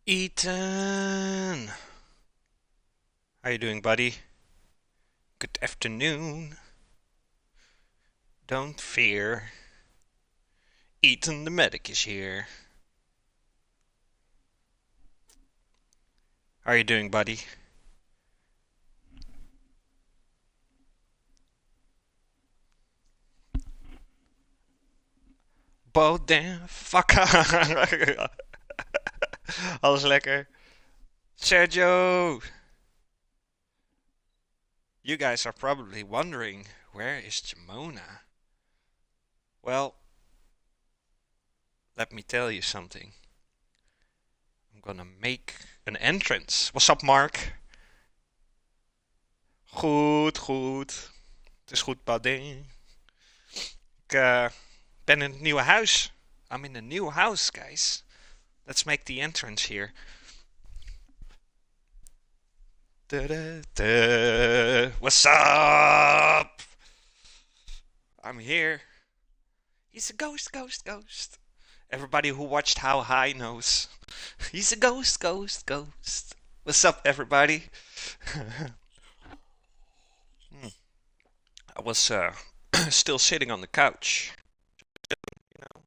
Ethan, how you doing, buddy? Good afternoon. Don't fear. Ethan the medic is here. How are you doing, buddy? Boden, fuck. Alles lekker. Sergio, you guys are probably wondering, where is Jamona? Well, let me tell you something. I'm gonna make an entrance. What's up, Mark? Goed, goed. Het is goed, buddy. Ik ben in het nieuwe huis. I'm in a new house, guys. Let's make the entrance here. Da-da-da. What's up? I'm here. He's a ghost, ghost, ghost. Everybody who watched How High knows. He's a ghost, ghost, ghost. What's up, everybody? I was still sitting on the couch. You know.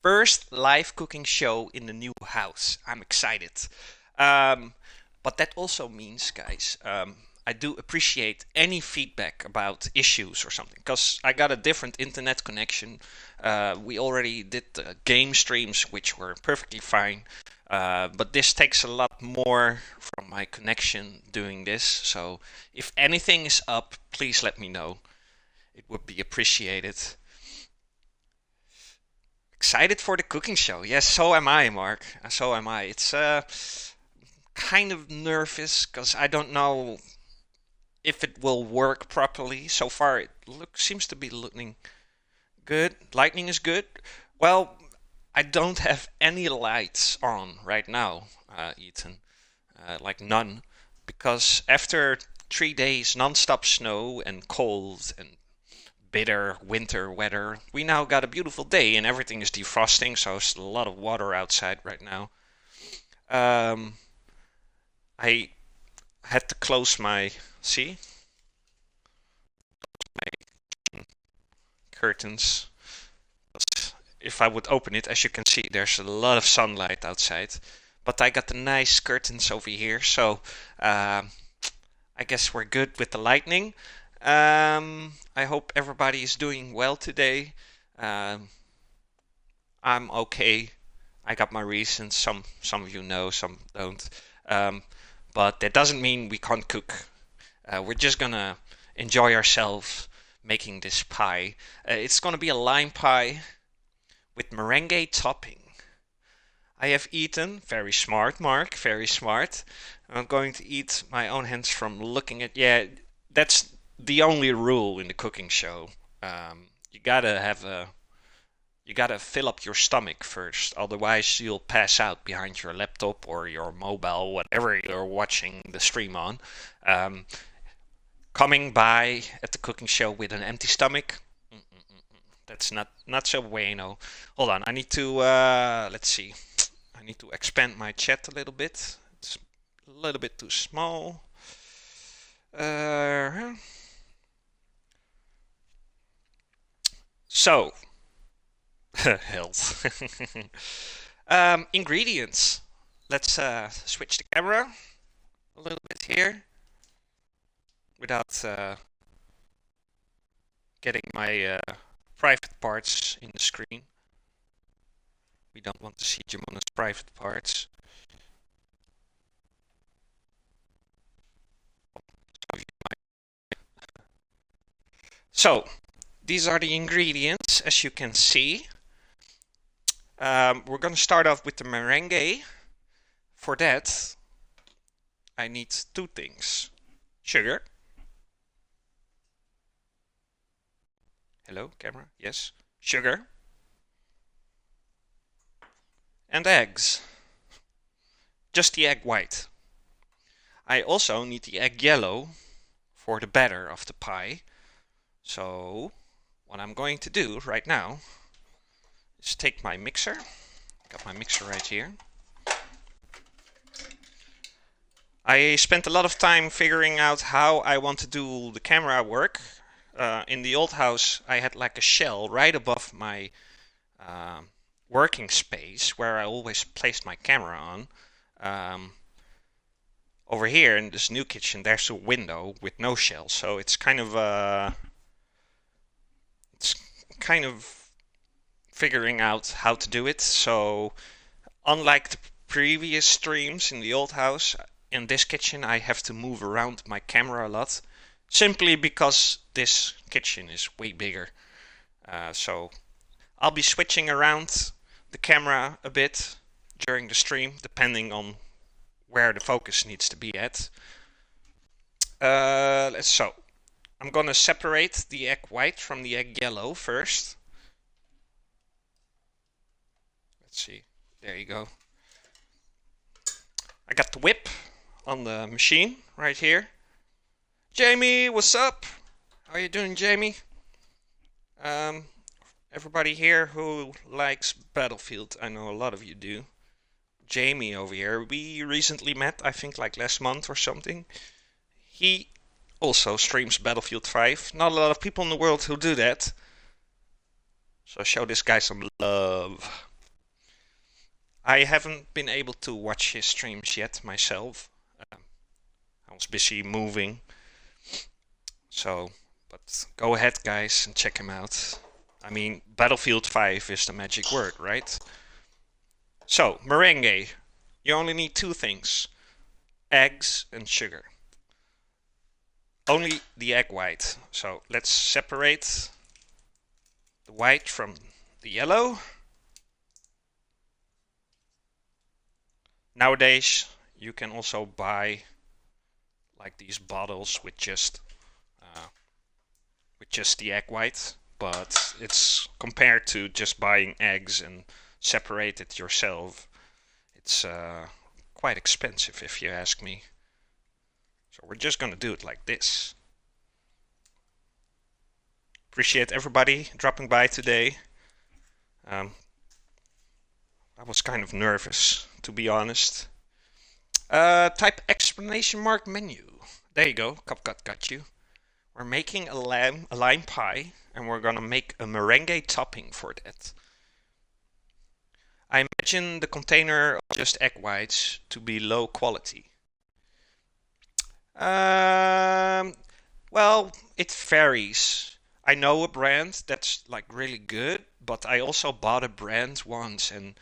First live cooking show in the new house. I'm excited. Um, but that also means, guys, I do appreciate any feedback about issues or something, because I got a different internet connection. We already did game streams, which were perfectly fine. But this takes a lot more from my connection doing this. So if anything is up, please let me know. It would be appreciated. Excited for the cooking show. Yes, so am I, Mark. So am I. It's kind of nervous because I don't know if it will work properly. So far, it seems to be looking good. Lightning is good. Well, I don't have any lights on right now, Ethan. Like none, because after 3 days non-stop snow and cold and bitter winter weather, we now got a beautiful day and everything is defrosting. So there's a lot of water outside right now. Um, I had to close my see my curtains. If I would open it, as you can see, there's a lot of sunlight outside. But I got the nice curtains over here, so I guess we're good with the lightning. I hope everybody is doing well today. Um, I'm okay. I got my reasons. Some of you know, some don't. Um, but that doesn't mean we can't cook. We're just gonna enjoy ourselves making this pie. It's gonna be a lime pie with meringue topping. I have eaten, very smart, Mark, very smart. I'm going to eat my own hands from looking at. Yeah, that's the only rule in the cooking show. You gotta have a. You gotta fill up your stomach first, otherwise you'll pass out behind your laptop or your mobile, whatever you're watching the stream on. Um, Coming by at the cooking show with an empty stomach, that's not so bueno. Hold on, I need to let's see. I need to expand my chat a little bit. It's a little bit too small. Uh, so health. Ingredients. Let's switch the camera a little bit here without getting my private parts in the screen. We don't want to see Jamona's private parts. So, these are the ingredients, as you can see. We're going to start off with the meringue. For that, I need two things. Sugar. Hello, camera? Yes. Sugar. And eggs. Just the egg white. I also need the egg yellow for the batter of the pie. So, what I'm going to do right now is take my mixer. Got my mixer right here. I spent a lot of time figuring out how I want to do the camera work. In the old house, I had like a shell right above my working space where I always placed my camera on. Over here in this new kitchen, there's a window with no shell, so it's kind of figuring out how to do it. So unlike the previous streams in the old house, in this kitchen I have to move around my camera a lot, simply because this kitchen is way bigger. So I'll be switching around the camera a bit during the stream, depending on where the focus needs to be at. So I'm gonna separate the egg white from the egg yellow first. Let's see, there you go. I got the whip on the machine right here. Jamie, what's up? How you doing, Jamie? Everybody here who likes Battlefield, I know a lot of you do. Jamie over here, we recently met, I think like last month or something. He also streams Battlefield 5. Not a lot of people in the world who do that. So show this guy some love. I haven't been able to watch his streams yet myself. I was busy moving. So, but go ahead guys and check him out. I mean, Battlefield 5 is the magic word, right? So, meringue. You only need two things. Eggs and sugar. Only the egg white. So, let's separate the white from the yellow. Nowadays, you can also buy like these bottles with just the egg white, but it's compared to just buying eggs and separate it yourself. It's quite expensive if you ask me. So we're just gonna do it like this. Appreciate everybody dropping by today. I was kind of nervous, to be honest. Type exclamation mark menu. There you go, Cupcut got you. We're making a lime pie, and we're gonna make a meringue topping for that. I imagine the container of just egg whites to be low quality. Well, it varies. I know a brand that's like really good, but I also bought a brand once, and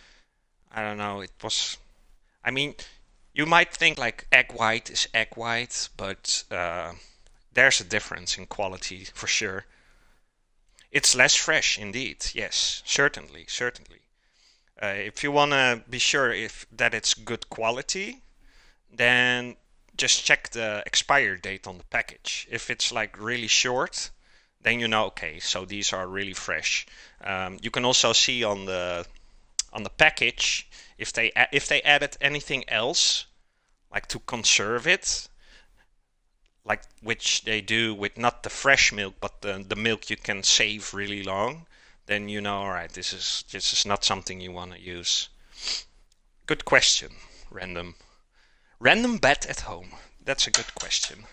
I don't know, it was. I mean, you might think like egg white is egg white, but there's a difference in quality for sure. It's less fresh indeed, yes, certainly, certainly. If you want to be sure if that it's good quality, then just check the expiry date on the package. If it's like really short, then you know, okay, so these are really fresh. You can also see on the package if they added anything else, like to conserve it, like which they do with not the fresh milk, but the milk you can save really long. Then you know, all right, this is not something you want to use. Good question, random. Random bet at home. That's a good question.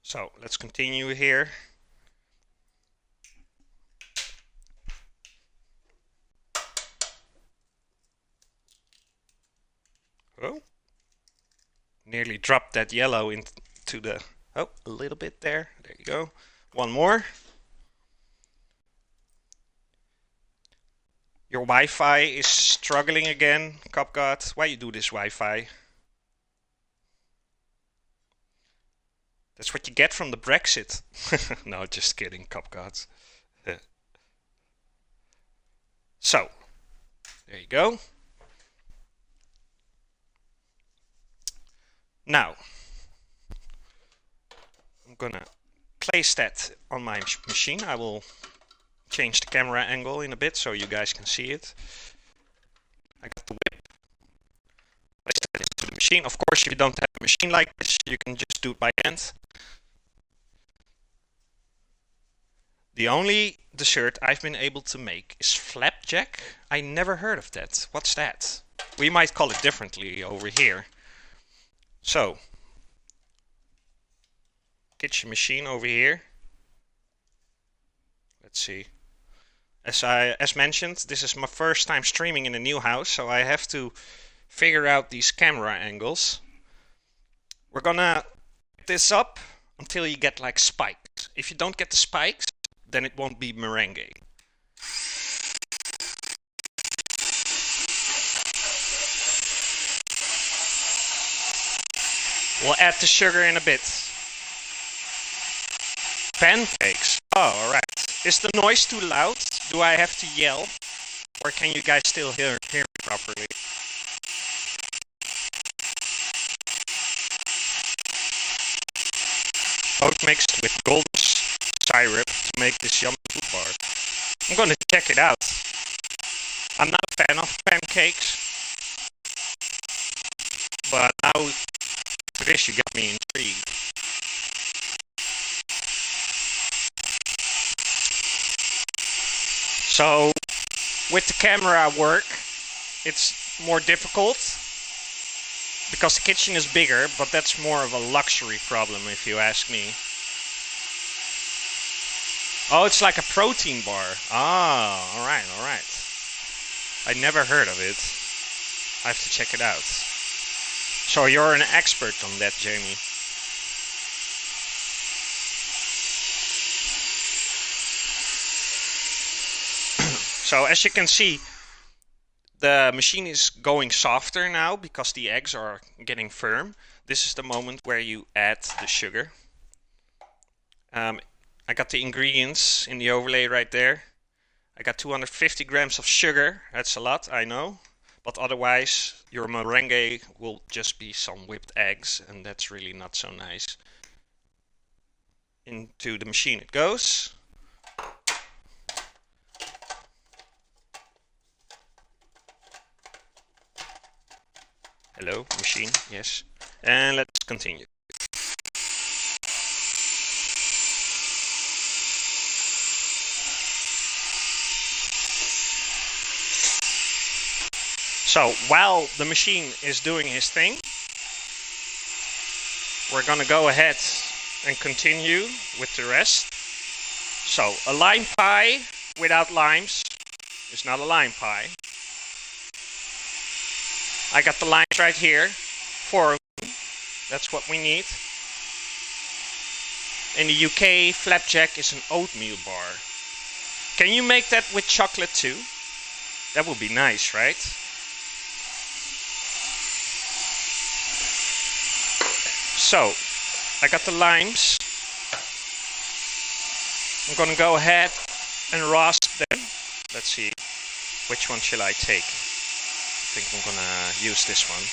So let's continue here. Oh, nearly dropped that yellow into the. Oh, a little bit there. There you go. One more. Your Wi-Fi is struggling again, Cupgut. Why you do this Wi-Fi? That's what you get from the Brexit. No, just kidding, Cupgut. So, there you go. Now, I'm gonna place that on my machine. I will change the camera angle in a bit so you guys can see it. I got the whip. Place that into the machine. Of course, if you don't have a machine like this, you can just do it by hand. The only dessert I've been able to make is flapjack. I never heard of that. What's that? We might call it differently over here. So, kitchen machine over here. Let's see. As mentioned, this is my first time streaming in a new house, so I have to figure out these camera angles. We're gonna get this up until you get like spikes. If you don't get the spikes, then it won't be meringue. We'll add the sugar in a bit. Pancakes. Oh, alright. Is the noise too loud? Do I have to yell? Or can you guys still hear me properly? Oat mixed with golden syrup to make this yummy food bar. I'm gonna check it out. I'm not a fan of pancakes, but now for this you got me intrigued. So with the camera work, it's more difficult because the kitchen is bigger, but that's more of a luxury problem if you ask me. Oh, it's like a protein bar. Ah, alright, alright. I never heard of it. I have to check it out. So you're an expert on that, Jamie. So as you can see, the machine is going softer now because the eggs are getting firm. This is the moment where you add the sugar. I got the ingredients in the overlay right there. I got 250 grams of sugar. That's a lot, I know. But otherwise, your meringue will just be some whipped eggs, and that's really not so nice. Into the machine it goes. Hello, machine, yes. And let's continue. So while the machine is doing his thing, we're gonna go ahead and continue with the rest. So a lime pie without limes is not a lime pie. I got the limes right here, 4 of them. That's what we need. In the UK, flapjack is an oatmeal bar. Can you make that with chocolate too? That would be nice, right? So, I got the limes. I'm gonna go ahead and rasp them. Let's see, which one shall I take? I think I'm gonna use this one.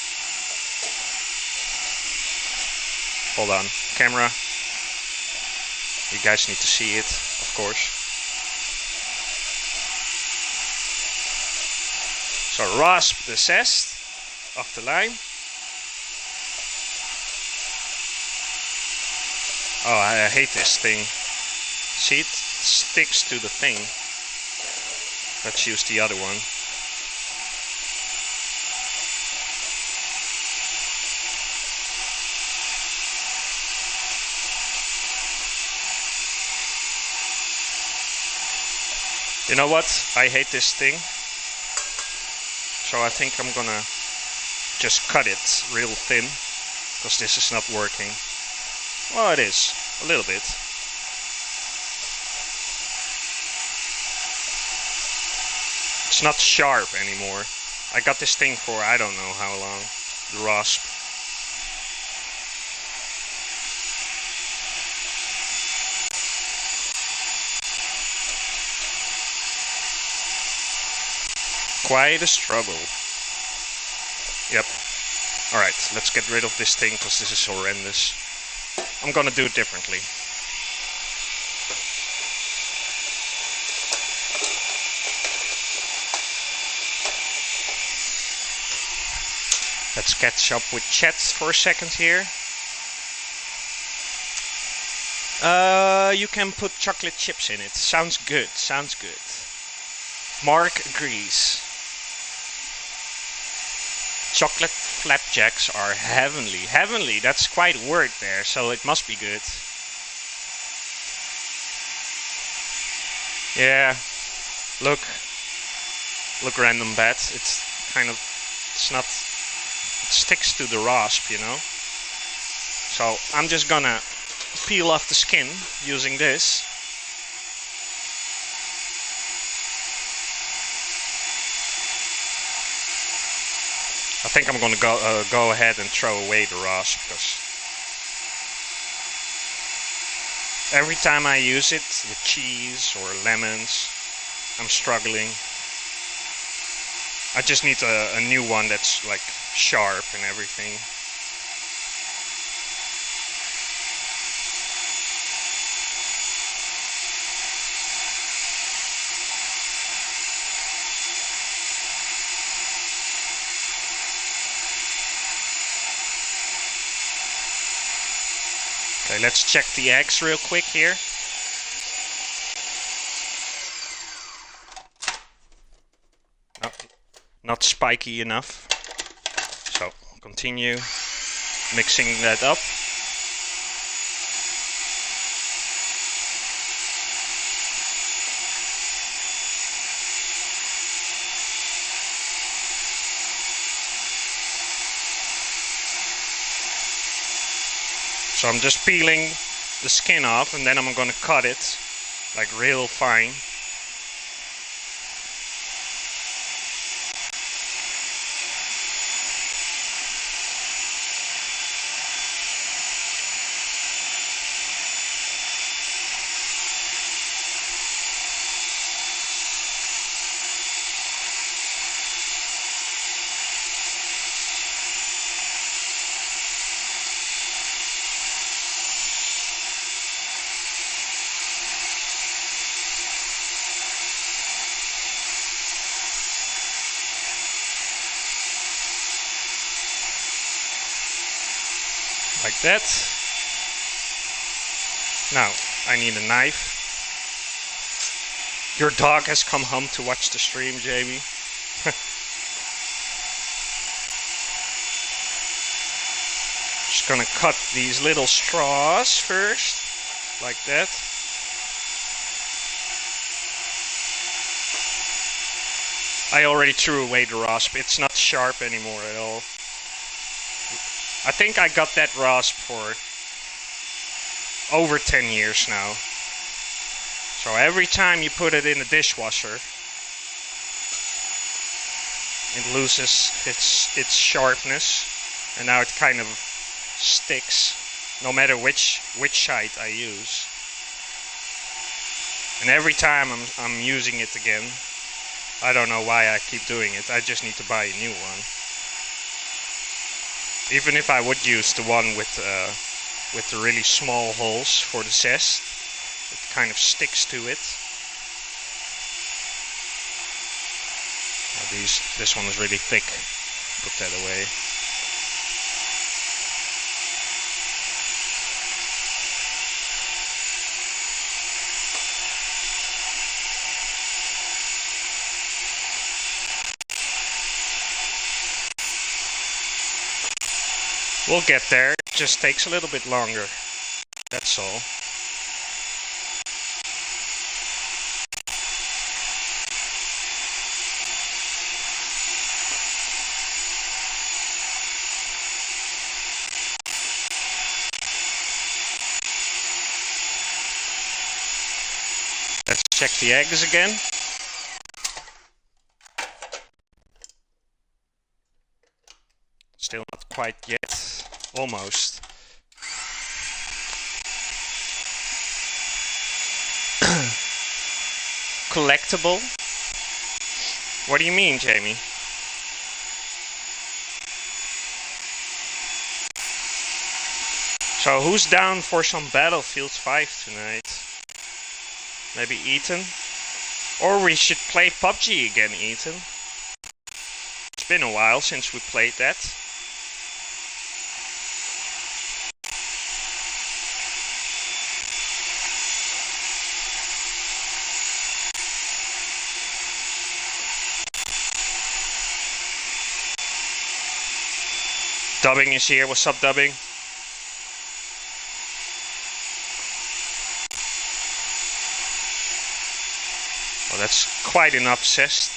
Hold on, camera. You guys need to see it, of course. So rasp the zest of the lime. Oh, I hate this thing. See, it sticks to the thing. Let's use the other one. You know what? I hate this thing. So I think I'm gonna just cut it real thin, because this is not working. Well, it is, a little bit. It's not sharp anymore. I got this thing for I don't know how long, the rasp. Quite a struggle. Yep. Alright, let's get rid of this thing because this is horrendous. I'm gonna do it differently. Let's catch up with chat for a second here. You can put chocolate chips in it. Sounds good. Sounds good. Mark agrees. Chocolate flapjacks are heavenly. Heavenly, that's quite a word there, so it must be good. Yeah, look. Look, random bat. It's kind of, it's not, it sticks to the rasp, you know? So I'm just gonna peel off the skin using this. I think I'm gonna go ahead and throw away the rasp, because every time I use it with cheese or lemons, I'm struggling. I just need a new one that's like sharp and everything. Okay, let's check the eggs real quick here. Not spiky enough. So continue mixing that up. So I'm just peeling the skin off, and then I'm gonna cut it like real fine. Like that. Now, I need a knife. Your dog has come home to watch the stream, Jamie. Just gonna cut these little straws first, like that. I already threw away the rasp. It's not sharp anymore at all. I think I got that rasp for over 10 years now. So every time you put it in the dishwasher, it loses its sharpness, and now it kind of sticks, no matter which side I use. And every time I'm using it again, I don't know why I keep doing it. I just need to buy a new one. Even if I would use the one with the really small holes for the zest, it kind of sticks to it. This one is really thick. Put that away. We'll get there. It just takes a little bit longer. That's all. Let's check the eggs again. Still not quite yet. Almost. Collectible? What do you mean, Jamie? So who's down for some Battlefield 5 tonight? Maybe Ethan? Or we should play PUBG again, Ethan. It's been a while since we played that. Dubbing is here. What's up, Dubbing? Well, that's quite enough zest.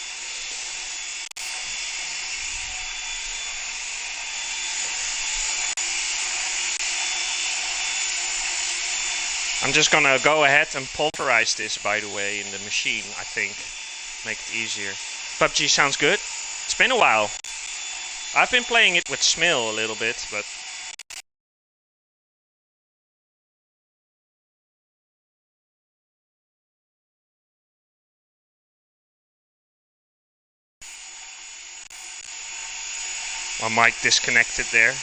I'm just gonna go ahead and pulverize this, by the way, in the machine, I think. Make it easier. PUBG sounds good. It's been a while. I've been playing it with Smill a little bit, but... my mic disconnected there.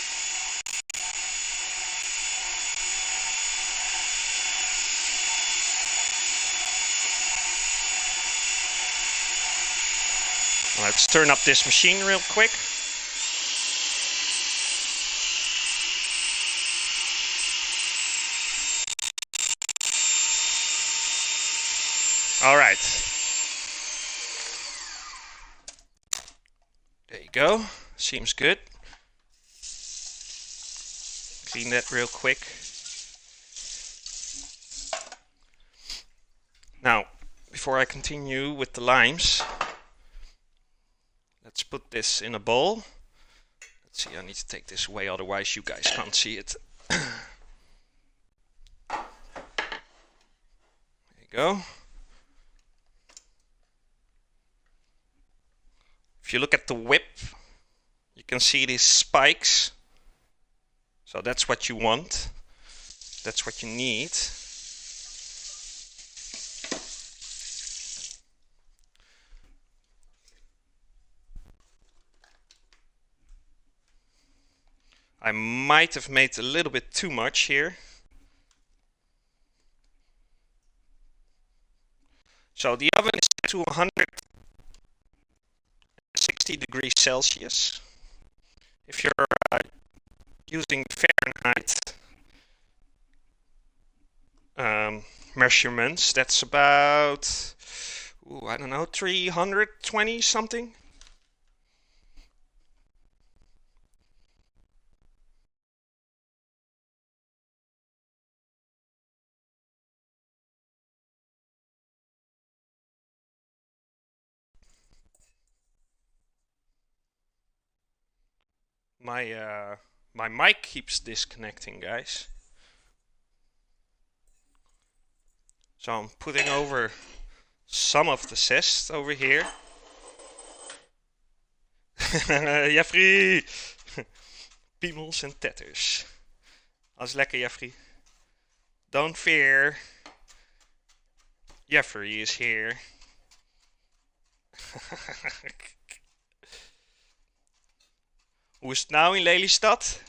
Let's turn up this machine real quick. All right. There you go. Seems good. Clean that real quick. Now, before I continue with the limes, let's put this in a bowl. Let's see, I need to take this away, otherwise you guys can't see it. There you go. If you look at the whip, you can see these spikes. So that's what you want. That's what you need. I might have made a little bit too much here. So the oven is set to 160 degrees Celsius. If you're using Fahrenheit measurements, that's about, I don't know, 320 something. My mic keeps disconnecting, guys. So I'm putting over some of the zest over here. Jeffrey! Piemels en tetters. Alles lekker, Jeffrey. Don't fear. Jeffrey is here. Hoe is het nou in Lelystad?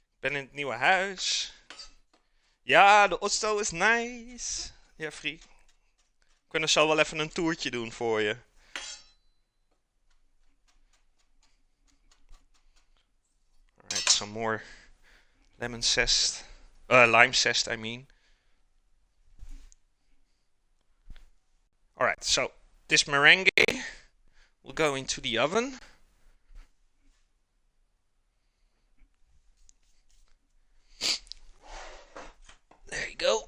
Ik ben in het nieuwe huis. Ja, de Otto is nice. Jeffrey. We kunnen zo wel even een toertje doen voor je. Alright, some more lemon zest. Lime zest, I mean. Alright, so this meringue will go into the oven. There you go.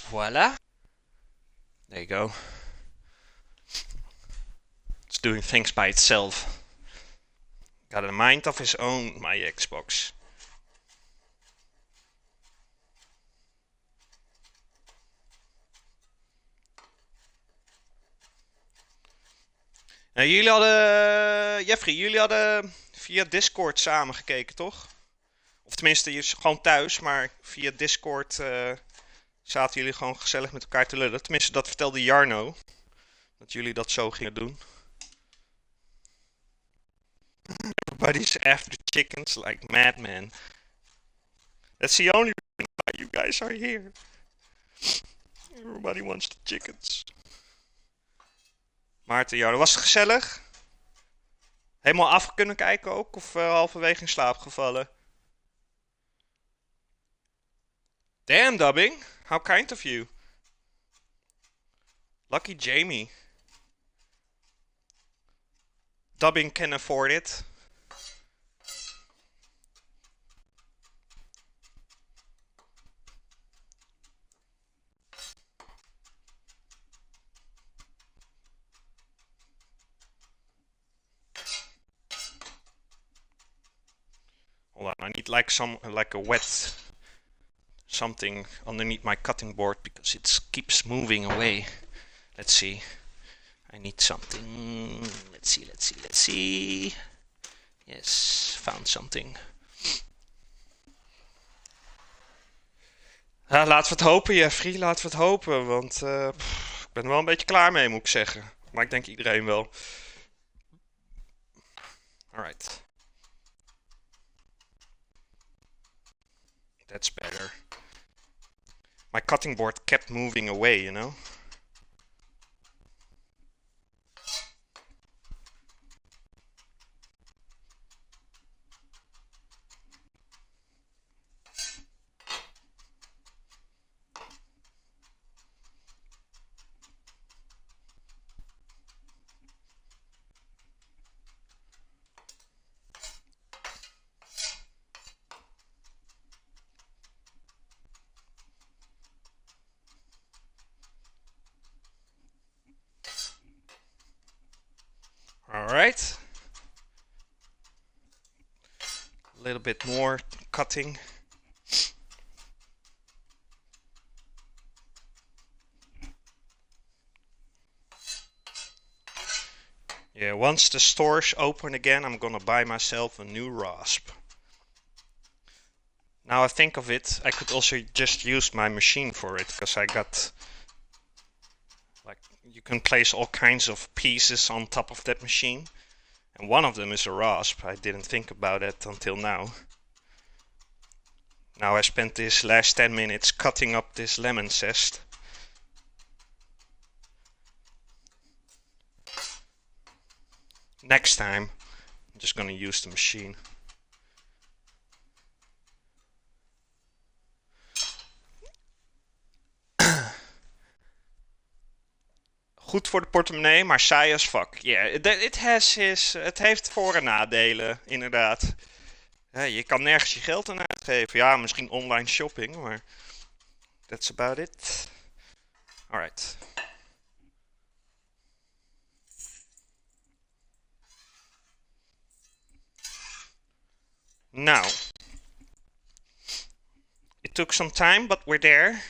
Voila. There you go. It's doing things by itself. Got a mind of his own, my Xbox. Jullie hadden, Jeffrey, jullie hadden via Discord samen gekeken, toch? Of tenminste, je is gewoon thuis, maar via Discord zaten jullie gewoon gezellig met elkaar te lullen. Tenminste, dat vertelde Jarno, dat jullie dat zo gingen doen. Everybody's after the chickens like madmen. That's the only reason why you guys are here. Everybody wants the chickens. Maarten, Jarno, was het gezellig? Helemaal af kunnen kijken ook? Of halverwege in slaap gevallen? Damn, Dubbing. How kind of you. Lucky Jamie. Dubbing can afford it. Hold on, I need like a wet something underneath my cutting board because it keeps moving away. Let's see. I need something. Let's see. Yes, found something. Laten we het hopen, Jeffrey. Laten we het hopen, want ik ben er wel een beetje klaar mee, moet ik zeggen. Maar ik denk iedereen wel. Alright. That's better. My cutting board kept moving away, you know? Alright. A little bit more cutting. Yeah, once the stores open again, I'm gonna buy myself a new rasp. Now I think of it, I could also just use my machine for it, because I got... like, you can place all kinds of pieces on top of that machine. And one of them is a rasp. I didn't think about it until now. Now I spent this last 10 minutes cutting up this lemon zest. Next time, I'm just gonna use the machine. Goed voor de portemonnee, maar saai as fuck. Het heeft voor- en nadelen, inderdaad. Ja, je kan nergens je geld aan uitgeven. Ja, misschien online shopping, maar... that's about it. Alright. Now. It took some time, but we're there.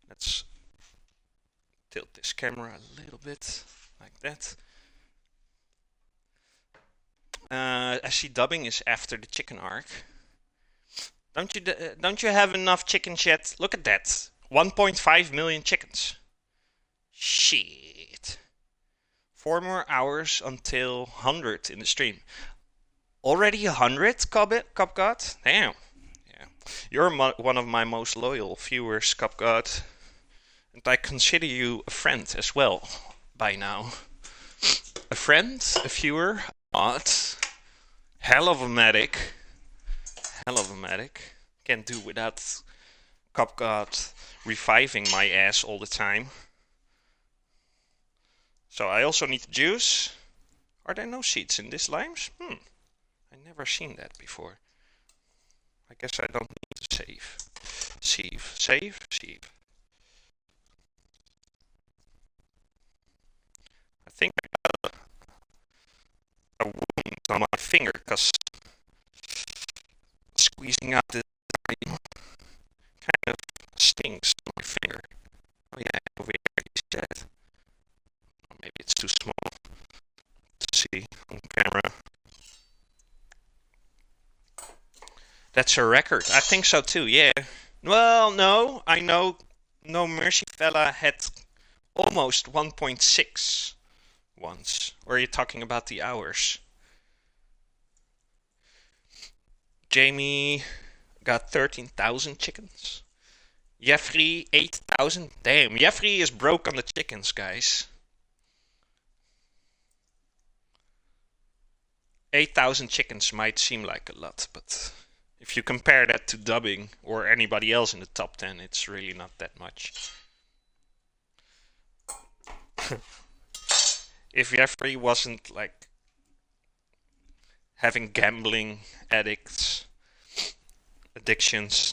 Let's tilt this camera a little bit, like that. I see Dubbing is after the chicken arc. Don't you have enough chickens yet? Look at that. 1.5 million chickens. Shit. 4 more hours until 100 in the stream. Already 100, Cupgod? Damn. Yeah. You're one of my most loyal viewers, Cupgod. And I consider you a friend as well, by now. A friend, a viewer, not. Hell of a medic. Can't do without Cupgod reviving my ass all the time. So I also need the juice. Are there no seeds in this limes? I never seen that before. I guess I don't need to save. Save. I think I got a wound on my finger because squeezing out the kind of stings on my finger. Oh yeah, over here he said. too small to see on camera. That's a record. I think so too, yeah. Well, no, I know No Mercy Fella had almost 1.6 once. Or are you talking about the hours? Jamie got 13,000 chickens. Jeffrey, 8,000. Damn, Jeffrey is broke on the chickens, guys. 8,000 chickens might seem like a lot, but if you compare that to dubbing or anybody else in the top 10, it's really not that much. If Jeffrey wasn't like having gambling addictions,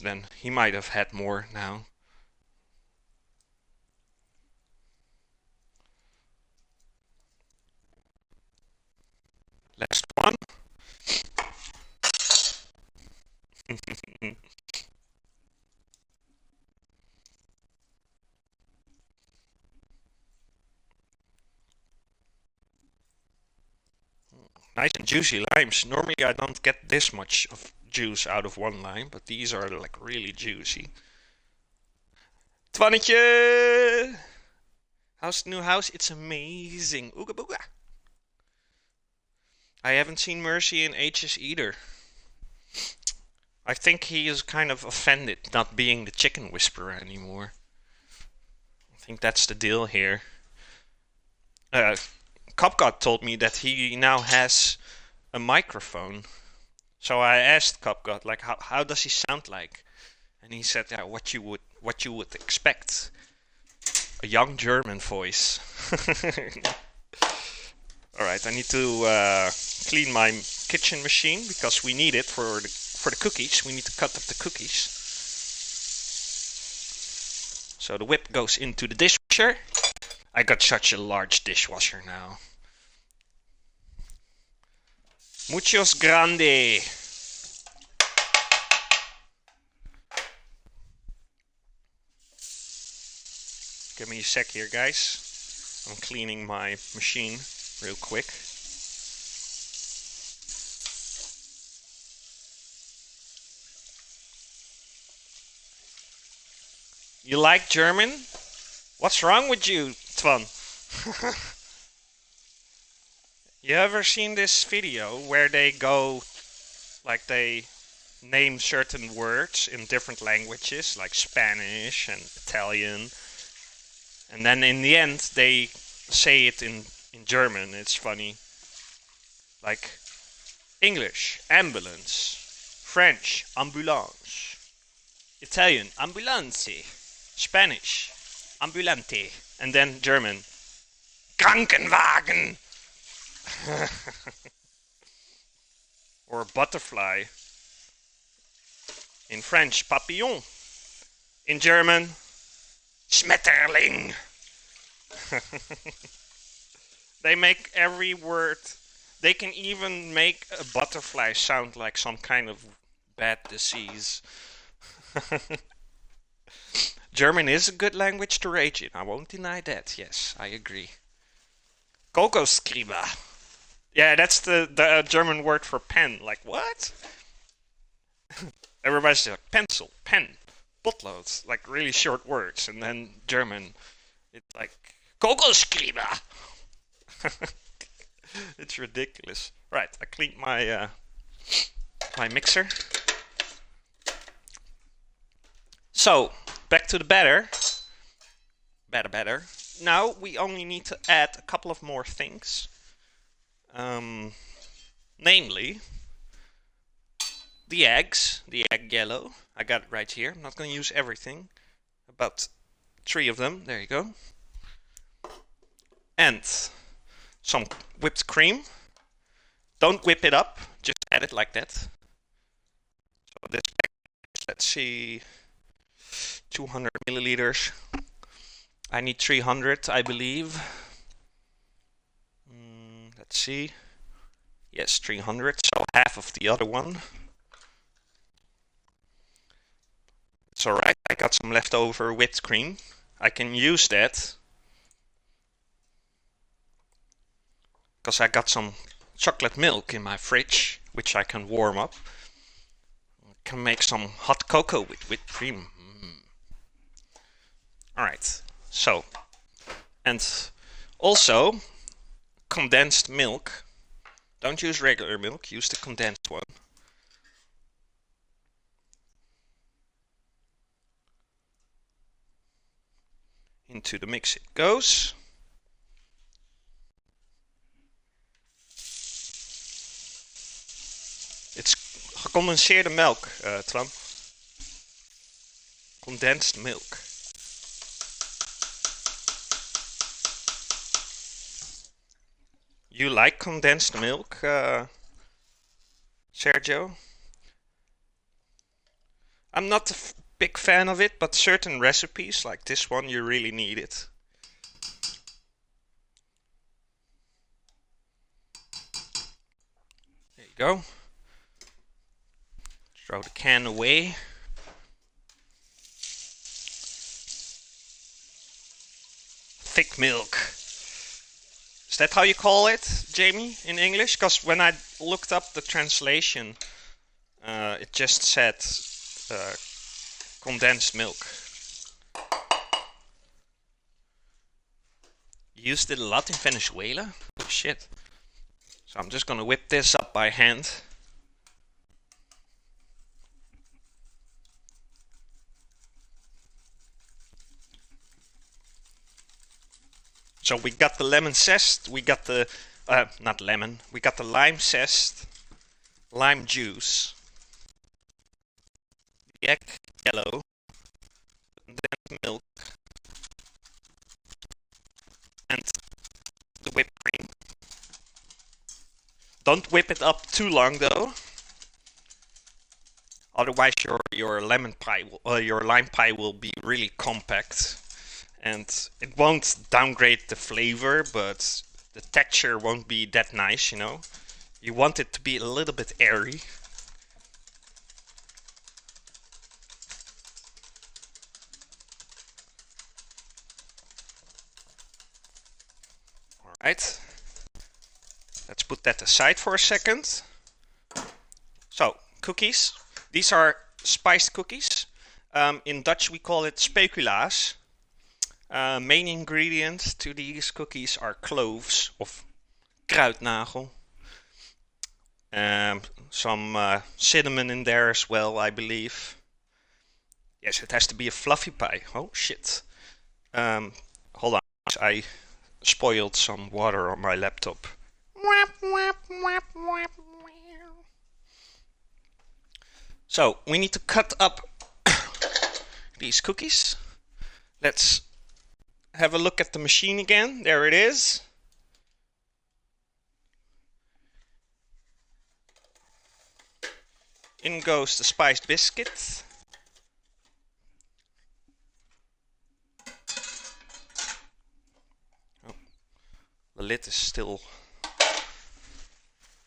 then he might have had more now. Last one. Nice and juicy limes. Normally I don't get this much of juice out of one lime, but these are like really juicy. Twannetje! How's the new house? It's amazing. Ooga booga. I haven't seen Mercy in ages either. I think he is kind of offended not being the chicken whisperer anymore. I think that's the deal here. Copgod told me that he now has a microphone. So I asked Copgod, like, how does he sound like? And he said, yeah, what you would expect. A young German voice. Alright, I need to clean my kitchen machine because we need it for the cookies. We need to cut up the cookies. So the whip goes into the dishwasher. I got such a large dishwasher now. Muchos grande. Give me a sec here, guys. I'm cleaning my machine real quick. You like German? What's wrong with you, Twan? You ever seen this video where they go, like they name certain words in different languages, like Spanish and Italian, and then in the end they say it in German? It's funny. Like English, ambulance. French, ambulance. Italian, ambulance. Spanish, ambulante. And then German, Krankenwagen. Or butterfly. In French, papillon. In German, Schmetterling. They make every word. They can even make a butterfly sound like some kind of bad disease. German is a good language to rage in. I won't deny that. Yes, I agree. Kokoskriba. Yeah, that's the German word for pen. Like, what? Everybody's like, pencil, pen, potlood. Like, really short words. And then German, it's like, Kokoskriba. It's ridiculous. Right, I cleaned my my mixer. So, back to the batter. Batter. Now we only need to add a couple of more things. Namely, the eggs, the egg yellow. I got it right here. I'm not going to use everything. About 3 of them. There you go. And some whipped cream. Don't whip it up. Just add it like that. So this, let's see, 200 milliliters. I need 300, I believe. Let's see. Yes, 300, so half of the other one. It's alright, I got some leftover whipped cream. I can use that because I got some chocolate milk in my fridge, which I can warm up. I can make some hot cocoa with whipped cream. Alright, so, and also condensed milk. Don't use regular milk, use the condensed one. Into the mix it goes. It's gecondenseerde melk, Twan. Condensed milk. You like condensed milk, Sergio? I'm not a big fan of it, but certain recipes, like this one, you really need it. There you go. Throw the can away. Thick milk. Is that how you call it, Jamie, in English? Because when I looked up the translation, it just said condensed milk. You used it a lot in Venezuela? Oh shit. So I'm just gonna whip this up by hand. So we got the lemon zest, we got the, not lemon, we got the lime zest, lime juice, the egg yellow, condensed milk, and the whipped cream. Don't whip it up too long though, otherwise your lemon pie, your lime pie will be really compact. And it won't downgrade the flavor, but the texture won't be that nice, you know. You want it to be a little bit airy. Alright. Let's put that aside for a second. So, cookies. These are spiced cookies. In Dutch we call it speculaas. Main ingredients to these cookies are cloves of kruidnagel. Some cinnamon in there as well, I believe. Yes, it has to be a fluffy pie. Oh shit. Hold on, I spoiled some water on my laptop. So, we need to cut up these cookies. Let's have a look at the machine again. There it is. In goes the spiced biscuit. Oh, the lid is still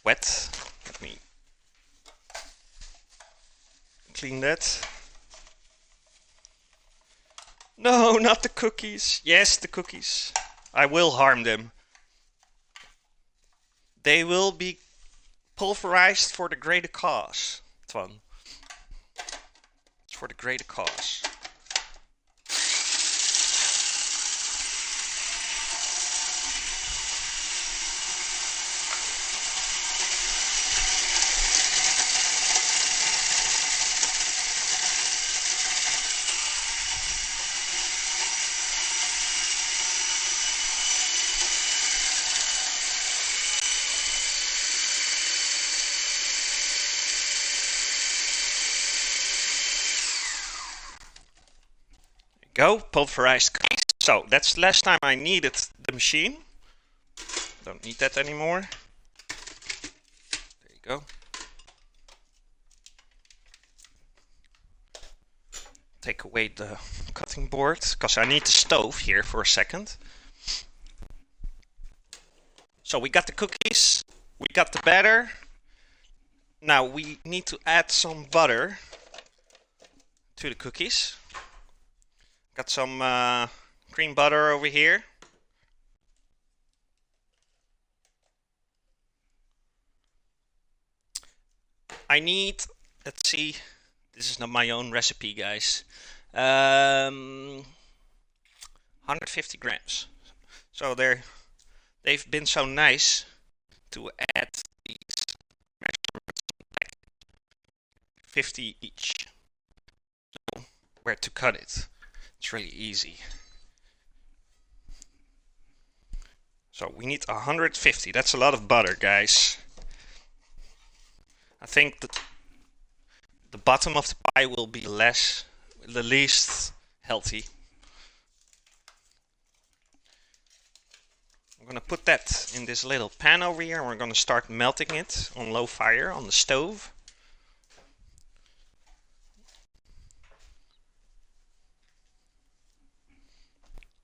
wet. Let me clean that. No, not the cookies. Yes, the cookies. I will harm them. They will be pulverized for the greater cause, Twan. It's for the greater cause. Go, pulverized cookies. So that's the last time I needed the machine. Don't need that anymore. There you go. Take away the cutting board, because I need the stove here for a second. So we got the cookies, we got the batter. Now we need to add some butter to the cookies. Got some cream butter over here. I need, let's see, this is not my own recipe, guys. 150 grams. So they've been so nice to add these measurements, like 50 each. So where to cut it? It's really easy. So we need 150. That's a lot of butter, guys. I think that the bottom of the pie will be the least healthy. I'm gonna put that in this little pan over here and we're gonna start melting it on low fire on the stove.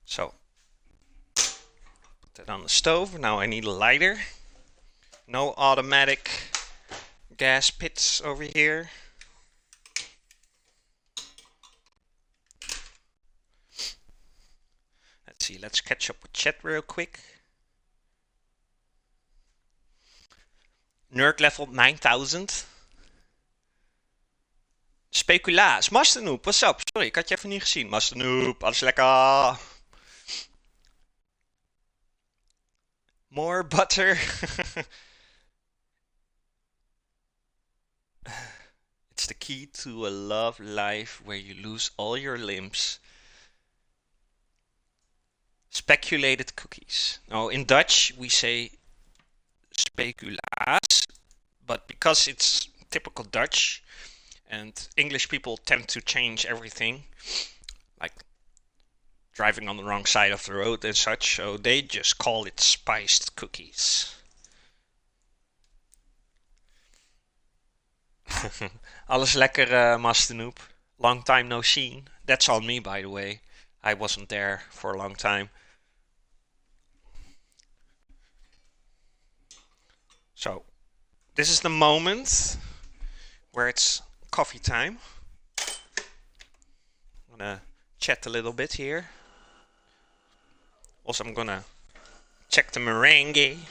So, put that on the stove. Now I need a lighter. No automatic gas pits over here. Let's see, let's catch up with chat real quick. Nerd level 9000. Speculaas. Masternoop, what's up? Sorry, ik had je even niet gezien. Masternoop, alles lekker. More butter. It's the key to a love life where you lose all your limbs. Speculated cookies. Now, in Dutch, we say speculaas, but because it's typical Dutch, and English people tend to change everything, like driving on the wrong side of the road and such, so they just call it spiced cookies. Alles lekker, Master Noop. Long time no seen. That's on me, by the way. I wasn't there for a long time. So, this is the moment where it's coffee time. I'm gonna chat a little bit here. Also, I'm gonna check the meringue.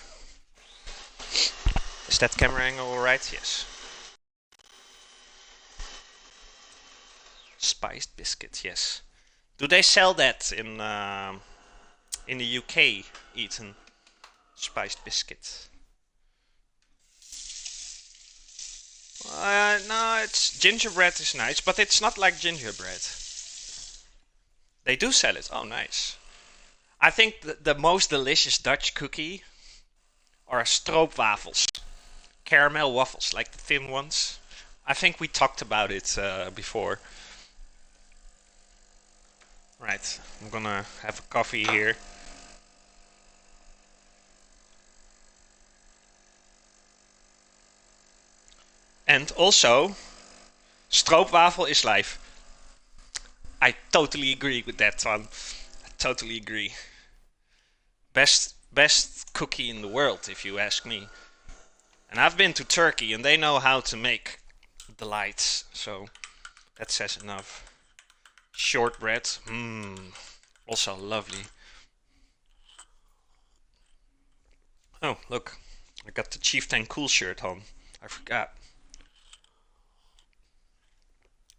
Is that camera angle alright? Yes. Spiced biscuits, yes. Do they sell that in the UK, Ethan? Spiced biscuit. No, it's gingerbread is nice, but it's not like gingerbread. They do sell it. Oh, nice. I think the most delicious Dutch cookie are stroopwafels, caramel waffles, like the thin ones. I think we talked about it before. Right, I'm gonna have a coffee here. And also, stroopwafel is life. I totally agree with that one. I totally agree. Best cookie in the world, if you ask me. And I've been to Turkey, and they know how to make delights, so that says enough. Shortbread, also lovely. Oh, look, I got the Chieftain Cool shirt on. I forgot.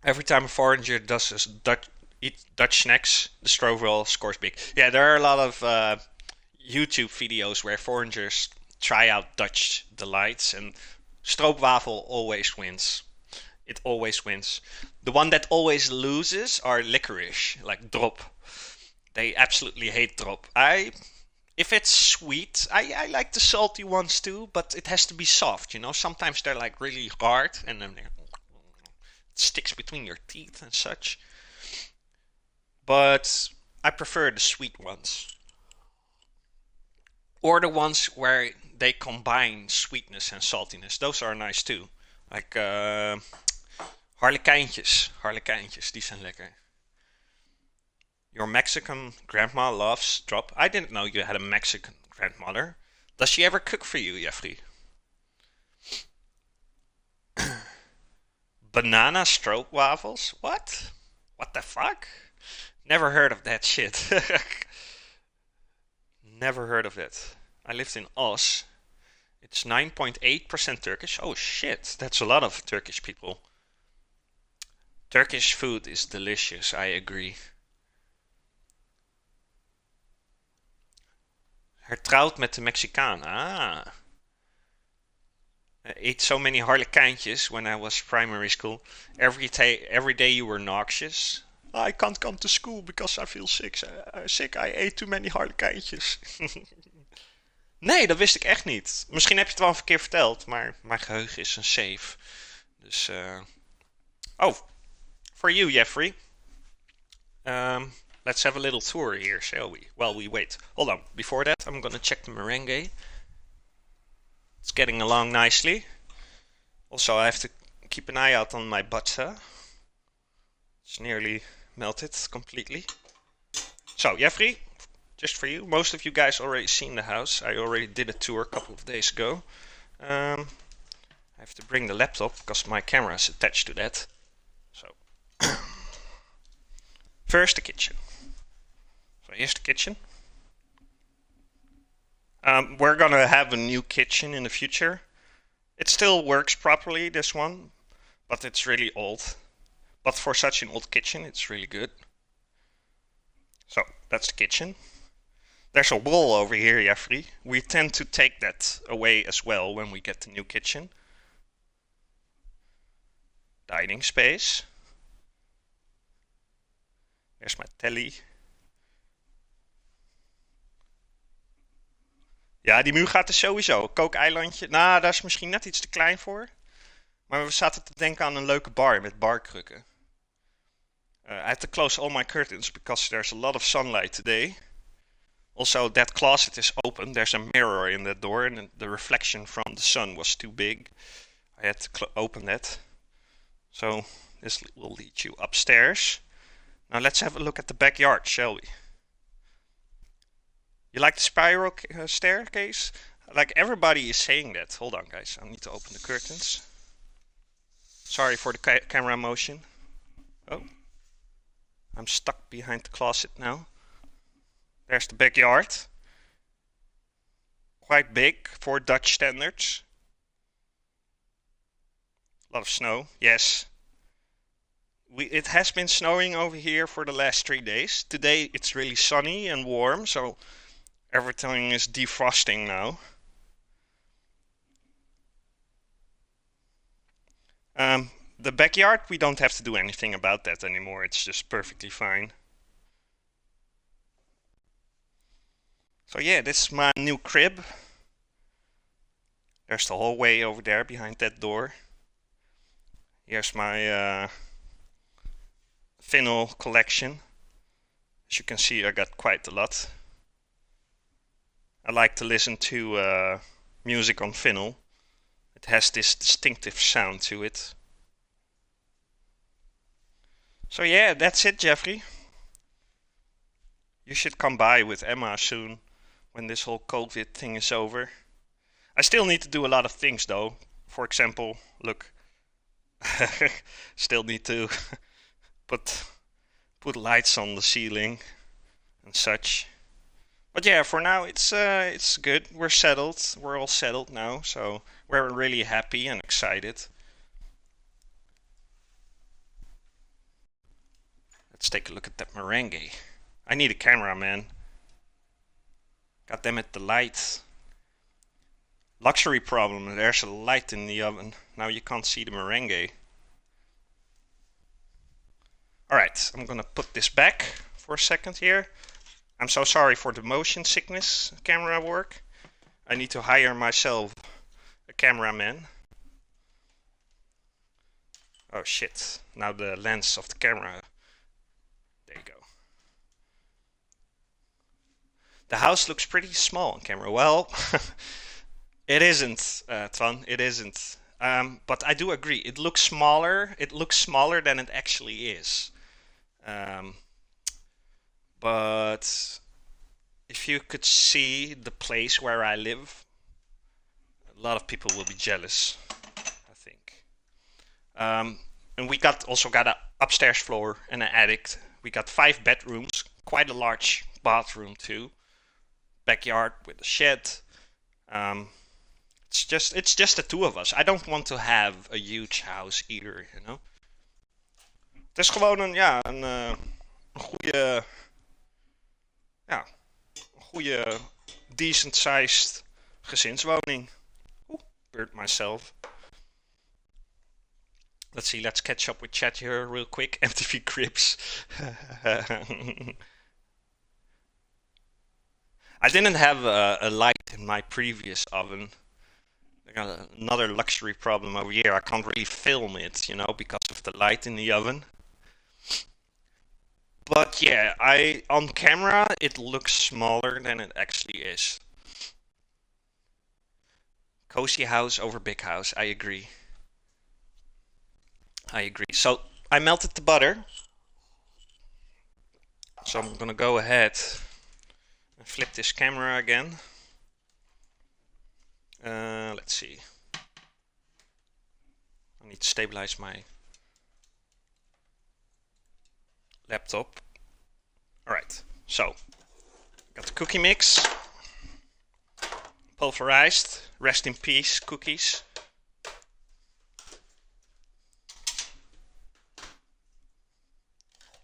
Every time a foreigner does this eat Dutch snacks, the Strovel scores big. Yeah, there are a lot of YouTube videos where foreigners try out Dutch delights, and stroopwafel always wins. It always wins. The one that always loses are licorice, like drop. They absolutely hate drop. If it's sweet, I like the salty ones too, but it has to be soft, you know. Sometimes they're like really hard, and then it sticks between your teeth and such. But I prefer the sweet ones. Or the ones where they combine sweetness and saltiness. Those are nice too. Like harlekijntjes. Harlekijntjes, die zijn lekker. Your Mexican grandma loves drop. I didn't know you had a Mexican grandmother. Does she ever cook for you, Jeffrey? Banana stroopwafels? What? What the fuck? Never heard of that shit. Never heard of it. I lived in Oz, It's 9.8% Turkish. Oh shit, that's a lot of Turkish people. Turkish food is delicious, I agree. Hertrouwd met de Mexicaan. Ah. I ate so many harlekijntjes when I was primary school. Every day you were noxious. I can't come to school because I feel sick. I ate too many harlekijntjes. Nee, dat wist ik echt niet. Misschien heb je het wel een keer verteld, maar mijn geheugen is een safe. Dus, oh, for you, Jeffrey. Let's have a little tour here, shall we? While we wait. Hold on. Before that, I'm gonna check the meringue. It's getting along nicely. Also, I have to keep an eye out on my butter. It's nearly melted completely. So, Jeffrey, just for you. Most of you guys already seen the house. I already did a tour a couple of days ago. I have to bring the laptop because my camera is attached to that. So, first the kitchen. So here's the kitchen. We're gonna have a new kitchen in the future. It still works properly, this one, but it's really old. But for such an old kitchen, it's really good. So that's the kitchen. There's a wall over here, Jeffrey. We tend to take that away as well when we get the new kitchen. Dining space. There's my telly. Ja, die muur gaat er sowieso. Kookeilandje. Nou, daar is misschien net iets te klein voor. Maar we zaten te denken aan een leuke bar met barkrukken. I had to close all my curtains because there's a lot of sunlight today. Also, that closet is open. There's a mirror in that door and the reflection from the sun was too big. I had to open that. So, this will lead you upstairs. Now let's have a look at the backyard, shall we? You like the spiral staircase? Like everybody is saying that. Hold on, guys. I need to open the curtains. Sorry for the camera motion. Oh. I'm stuck behind the closet now. There's the backyard. Quite big for Dutch standards. A lot of snow, yes. It has been snowing over here for the last 3 days. Today it's really sunny and warm, so everything is defrosting now. The backyard, we don't have to do anything about that anymore. It's just perfectly fine. So yeah, this is my new crib. There's the hallway over there behind that door. Here's my vinyl collection. As you can see, I got quite a lot. I like to listen to music on vinyl. It has this distinctive sound to it. So yeah, that's it, Jeffrey. You should come by with Emma soon, when this whole COVID thing is over. I still need to do a lot of things though. For example, look, still need to put lights on the ceiling and such. But yeah, for now it's good. We're settled. We're all settled now, so we're really happy and excited. Let's take a look at that meringue. I need a camera, man. God damn it, the light. Luxury problem. There's a light in the oven. Now you can't see the meringue. Alright, I'm gonna put this back for a second here. I'm so sorry for the motion sickness camera work. I need to hire myself a cameraman. Oh shit, now the lens of the camera. There you go. The house looks pretty small on camera. Well, it isn't, Tron, it isn't. But I do agree, it looks smaller. It looks smaller than it actually is. But if you could see the place where I live, a lot of people will be jealous, I think. And we also got an upstairs floor and an attic. We got 5 bedrooms, quite a large bathroom too. Backyard with a shed. It's It's just the two of us. I don't want to have a huge house either, you know. Het is gewoon een ja, een goede decent sized gezinswoning. Oeh, burnt myself. Let's see, let's catch up with chat here real quick. MTV Cribs. I didn't have a light in my previous oven. I got another luxury problem over here. I can't really film it, because of the light in the oven. But yeah, I on camera it looks smaller than it actually is. Cozy house over big house. I agree. I agree. So I melted the butter. So I'm gonna go ahead and flip this camera again. Let's see. I need to stabilize my laptop. Alright, so got the cookie mix. Pulverized. Rest in peace cookies.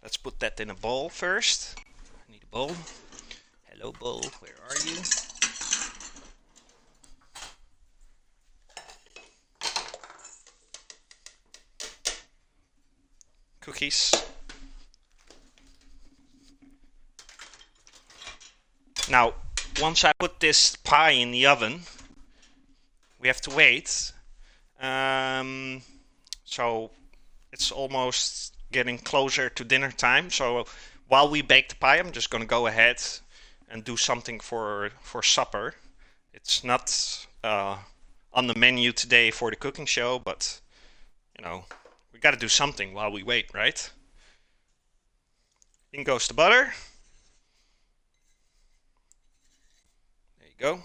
Let's put that in a bowl first. I need a bowl. Hello bowl, where are you? Cookies. Now, once I put this pie in the oven, we have to wait. So it's almost getting closer to dinner time. So while we bake the pie, I'm just gonna go ahead and do something for supper. It's not on the menu today for the cooking show, but we gotta do something while we wait, right? In goes the butter. There you go.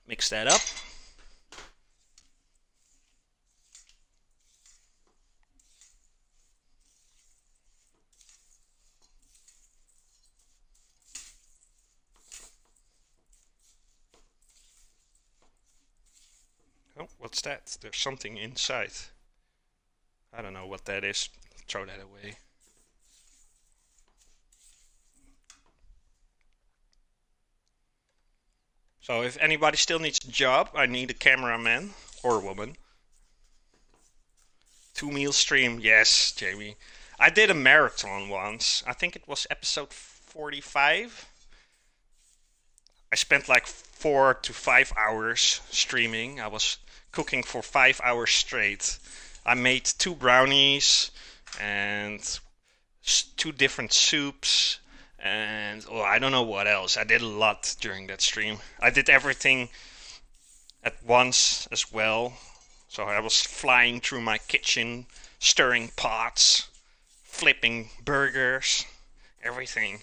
Mix that up. Oh, what's that? There's something inside. I don't know what that is. Throw that away. So if anybody still needs a job, I need a cameraman or a woman. 2 meal stream, yes, Jamie. I did a marathon once. I think it was episode 45. I spent like 4 to 5 hours streaming. I was cooking for 5 hours straight. I made 2 brownies and 2 different soups. And I don't know what else. I did a lot during that stream. I did everything at once as well. So I was flying through my kitchen, stirring pots, flipping burgers, everything.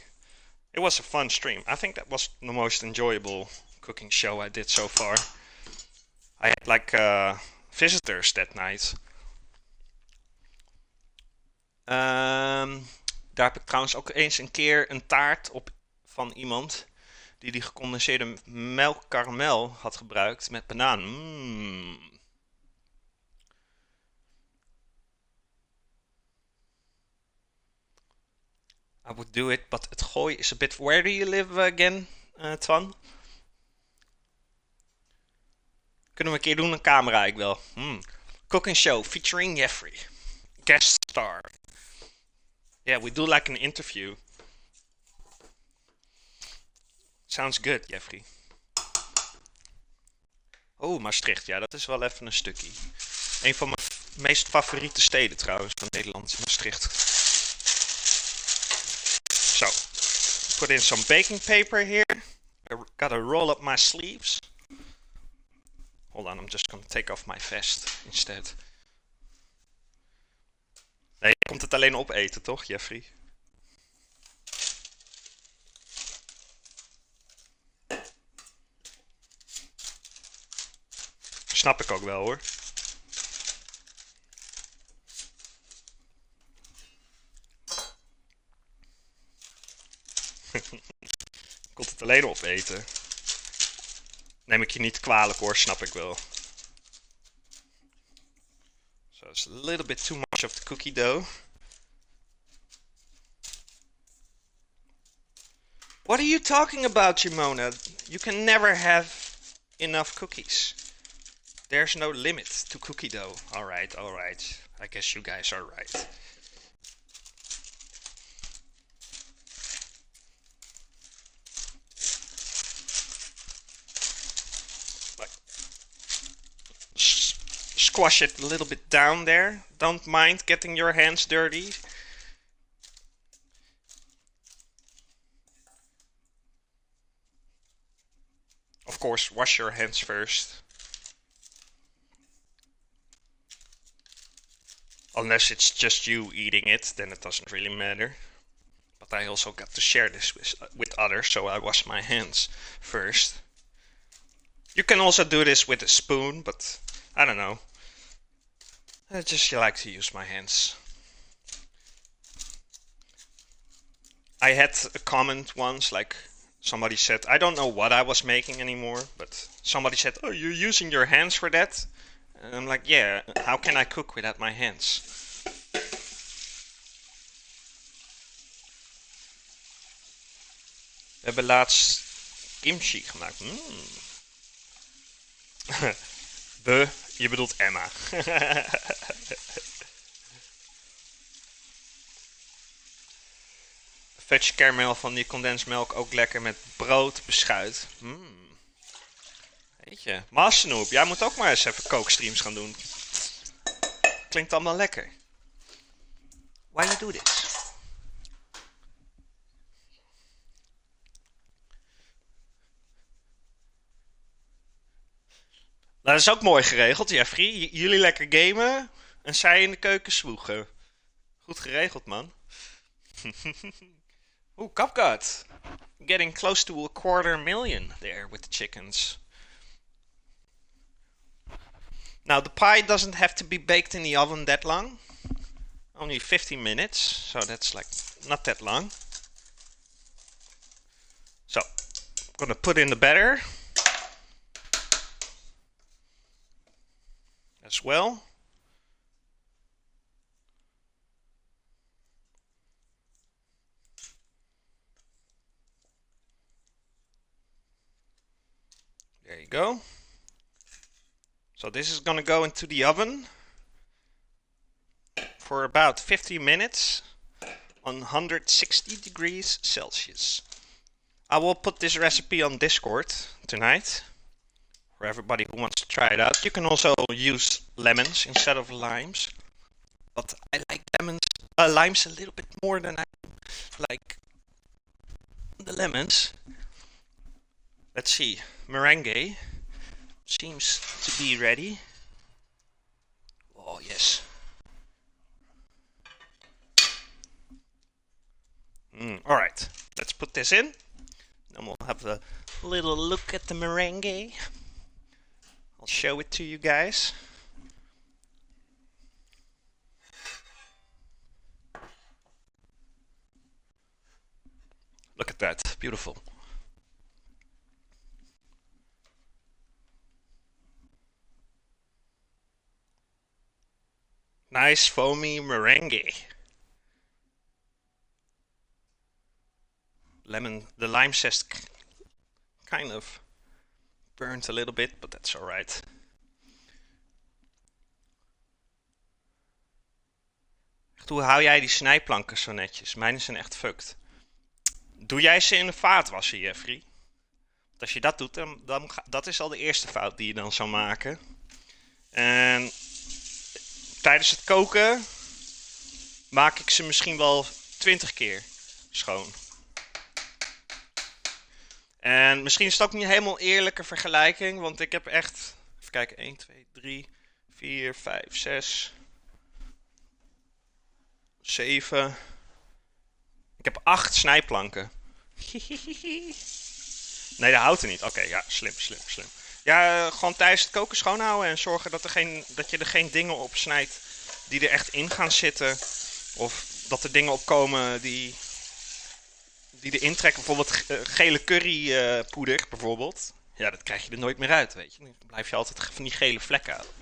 It was a fun stream. I think that was the most enjoyable cooking show I did so far. I had like visitors that night. Daar heb ik trouwens ook eens een keer een taart op van iemand die gecondenseerde melk karamel had gebruikt met banaan. I would do it, but het gooi is a bit... Where do you live again, Twan? Kunnen we een keer doen, een camera, ik wel. Cooking show featuring Jeffrey. Guest star. Yeah, we do like an interview. Sounds good, Jeffrey. Oh, Maastricht. Ja, dat is wel even een stukje. Een van mijn meest favoriete steden trouwens van Nederland, Maastricht. So, put in some baking paper here. I gotta roll up my sleeves. Hold on, I'm just gonna take off my vest instead. Nee, je komt het alleen opeten, toch, Jeffrey? Snap ik ook wel, hoor. Komt het alleen opeten. Neem ik je niet kwalijk hoor, snap ik wel. So it's a little bit too much of the cookie dough. What are you talking about, Jimona? You can never have enough cookies. There's no limit to cookie dough. Alright, alright. I guess you guys are right. Squash it a little bit down there. Don't mind getting your hands dirty. Of course, wash your hands first. Unless it's just you eating it, then it doesn't really matter. But I also got to share this with others, so I wash my hands first. You can also do this with a spoon, but I don't know. I just like to use my hands. I had a comment once, like somebody said, I don't know what I was making anymore, but somebody said, oh, you're using your hands for that? And I'm like, yeah, how can I cook without my hands? We hebben laatst kimchi gemaakt. Je bedoelt Emma. Fudge caramel van die condensmelk ook lekker met brood, beschuit. Weet je, Masnoep, jij moet ook maar eens even kookstreams gaan doen. Klinkt allemaal lekker. Why you do this? Nou, dat is ook mooi geregeld, Jeffrey. Jullie lekker gamen en zij in de keuken zwoegen. Goed geregeld, man. Oeh, Cupcut. Getting close to 250,000 there with the chickens. Now, the pie doesn't have to be baked in the oven that long. Only 15 minutes, so that's like not that long. So, I'm gonna put in the batter as well. There you go. So this is gonna go into the oven for about 50 minutes on 160 degrees Celsius. I will put this recipe on Discord tonight for everybody who wants to try it out. You can also use lemons instead of limes, but I like limes a little bit more than I like the lemons. Let's see, meringue seems to be ready. Oh yes. Alright, let's put this in. Then we'll have a little look at the meringue. I'll show it to you guys. Look at that, beautiful. Nice foamy meringue. The lime zest kind of burnt a little bit, but that's alright. Hoe hou jij die snijplanken zo netjes? Mijne zijn echt fucked. Doe jij ze in de vaat wassen, Jeffrey? Want als je dat doet, dan dat is al de eerste fout die je dan zou maken. En tijdens het koken maak ik ze misschien wel 20 keer schoon. En misschien is het ook niet helemaal eerlijke vergelijking, want ik heb echt, even kijken, 1, 2, 3, 4, 5, 6, 7. Ik heb 8 snijplanken. Nee, dat houdt er niet. Oké, ja, slim. Ja, gewoon tijdens het koken schoonhouden en zorgen dat je er geen dingen op snijdt die er echt in gaan zitten. Of dat er dingen op komen die erin trekken. Bijvoorbeeld gele currypoeder, bijvoorbeeld. Ja, dat krijg je er nooit meer uit, weet je. Dan blijf je altijd van die gele vlekken houden.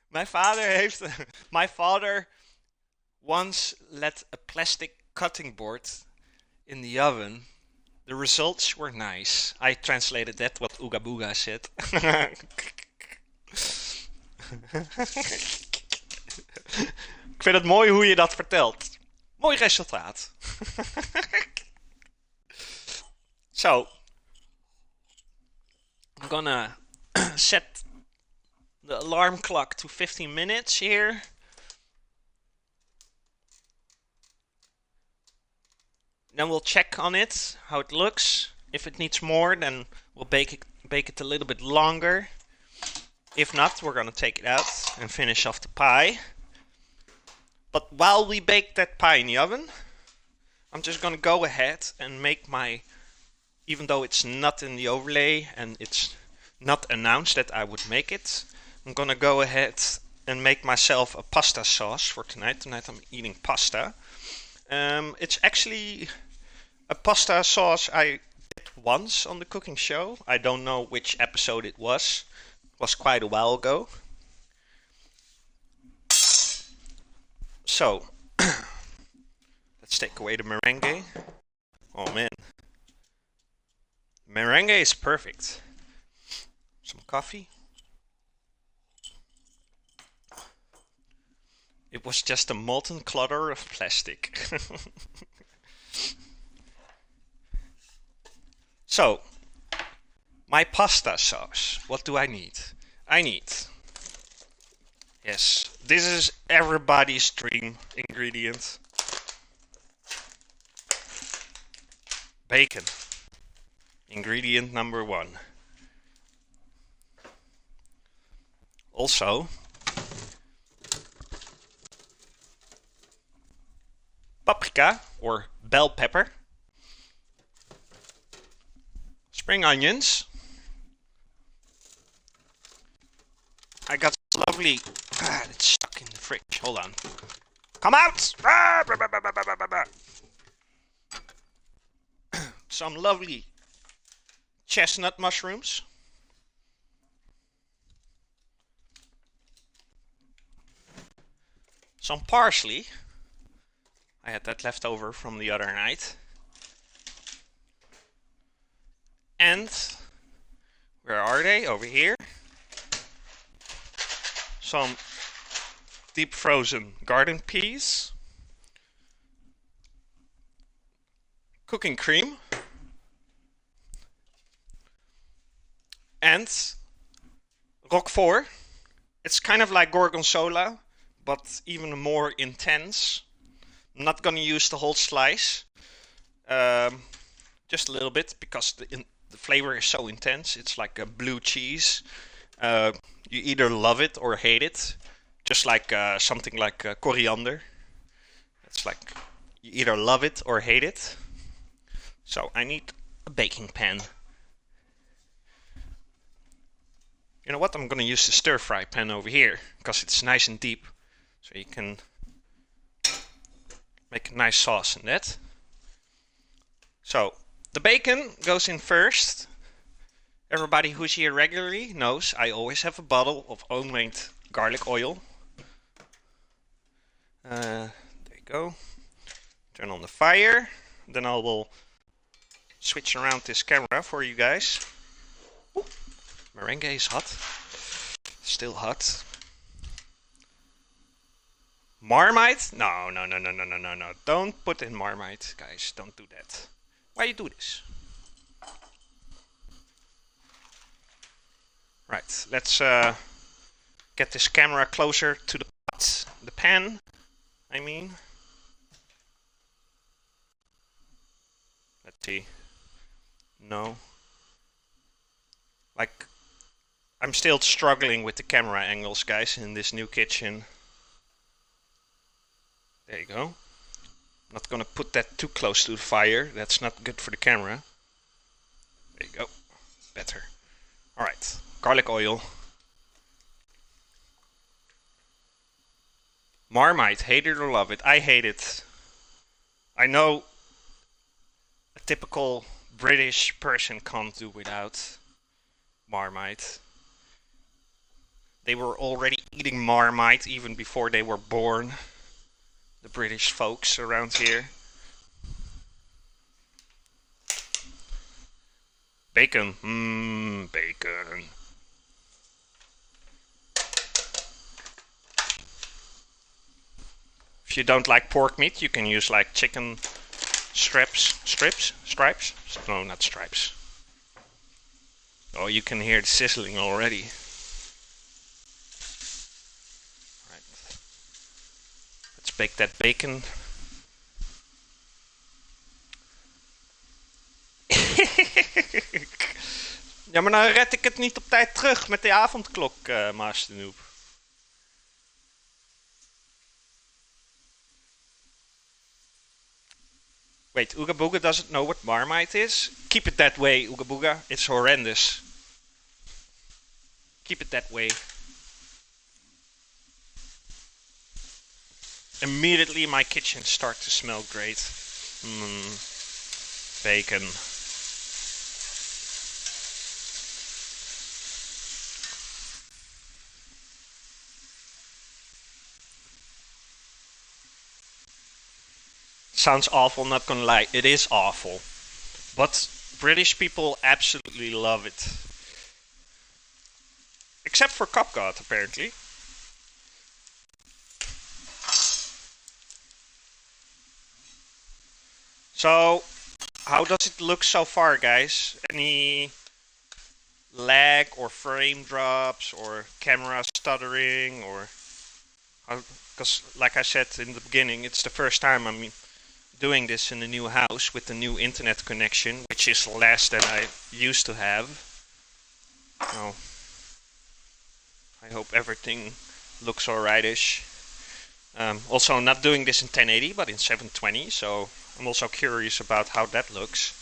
Mijn vader heeft... My father once let a plastic cutting board in the oven. The results were nice. I translated that what Ooga Booga said. Ik vind het mooi hoe je dat vertelt. Mooi resultaat. So, I'm gonna set the alarm clock to 15 minutes here. Then we'll check on it, how it looks. If it needs more, then we'll bake it a little bit longer. If not, we're gonna take it out and finish off the pie. But while we bake that pie in the oven, I'm just gonna go ahead and make my, even though it's not in the overlay and it's not announced that I would make it, I'm gonna go ahead and make myself a pasta sauce for tonight. Tonight I'm eating pasta. It's actually a pasta sauce I did once on the cooking show. I don't know which episode it was. It was quite a while ago. So, let's take away the meringue. Oh man. Meringue is perfect. Some coffee. It was just a molten clutter of plastic. So, my pasta sauce. What do I need? I need... Yes, this is everybody's dream ingredient. Bacon. Ingredient number 1. Also, paprika or bell pepper. Spring onions. I got lovely... it's stuck in the fridge. Hold on. Come out! Some lovely chestnut mushrooms. Some parsley. I had that left over from the other night. And where are they? Over here. Some deep frozen garden peas. Cooking cream. And Roquefort. It's kind of like Gorgonzola, but even more intense. I'm not gonna use the whole slice. Just a little bit, because the flavor is so intense. It's like a blue cheese. You either love it or hate it. Just like something like coriander. It's like you either love it or hate it. So I need a baking pan. You know what? I'm gonna use the stir fry pan over here, because it's nice and deep. So you can make a nice sauce in that. So the bacon goes in first. Everybody who's here regularly knows I always have a bottle of homemade garlic oil. There you go. Turn on the fire. Then I will switch around this camera for you guys. Ooh, meringue is hot. Still hot. Marmite? No. Don't put in Marmite, guys. Don't do that. Why you do this? Right, let's get this camera closer to the pot, the pan, I mean. Let's see. No. Like, I'm still struggling with the camera angles, guys, in this new kitchen. There you go. Not gonna put that too close to the fire. That's not good for the camera. There you go. Better. Alright. Garlic oil. Marmite. Hate it or love it. I hate it. I know a typical British person can't do without Marmite. They were already eating Marmite even before they were born, the British folks around here. Bacon, bacon. If you don't like pork meat, you can use like chicken stripes? No, not stripes. Oh, you can hear the sizzling already. Right. Let's bake that bacon. Ja, maar nou red ik het niet op tijd terug met de avondklok, Master Noob. Wait, Ooga Booga doesn't know what Marmite is? Keep it that way, Ooga Booga. It's horrendous. Keep it that way. Immediately my kitchen starts to smell great. Bacon. Sounds awful, not gonna lie. It is awful. But British people absolutely love it. Except for Cop God, apparently. So, how does it look so far, guys? Any lag or frame drops or camera stuttering or... Because, like I said in the beginning, it's the first time I'm doing this in a new house with the new internet connection, which is less than I used to have. Oh, I hope everything looks alrightish. Also, not doing this in 1080, but in 720, so I'm also curious about how that looks.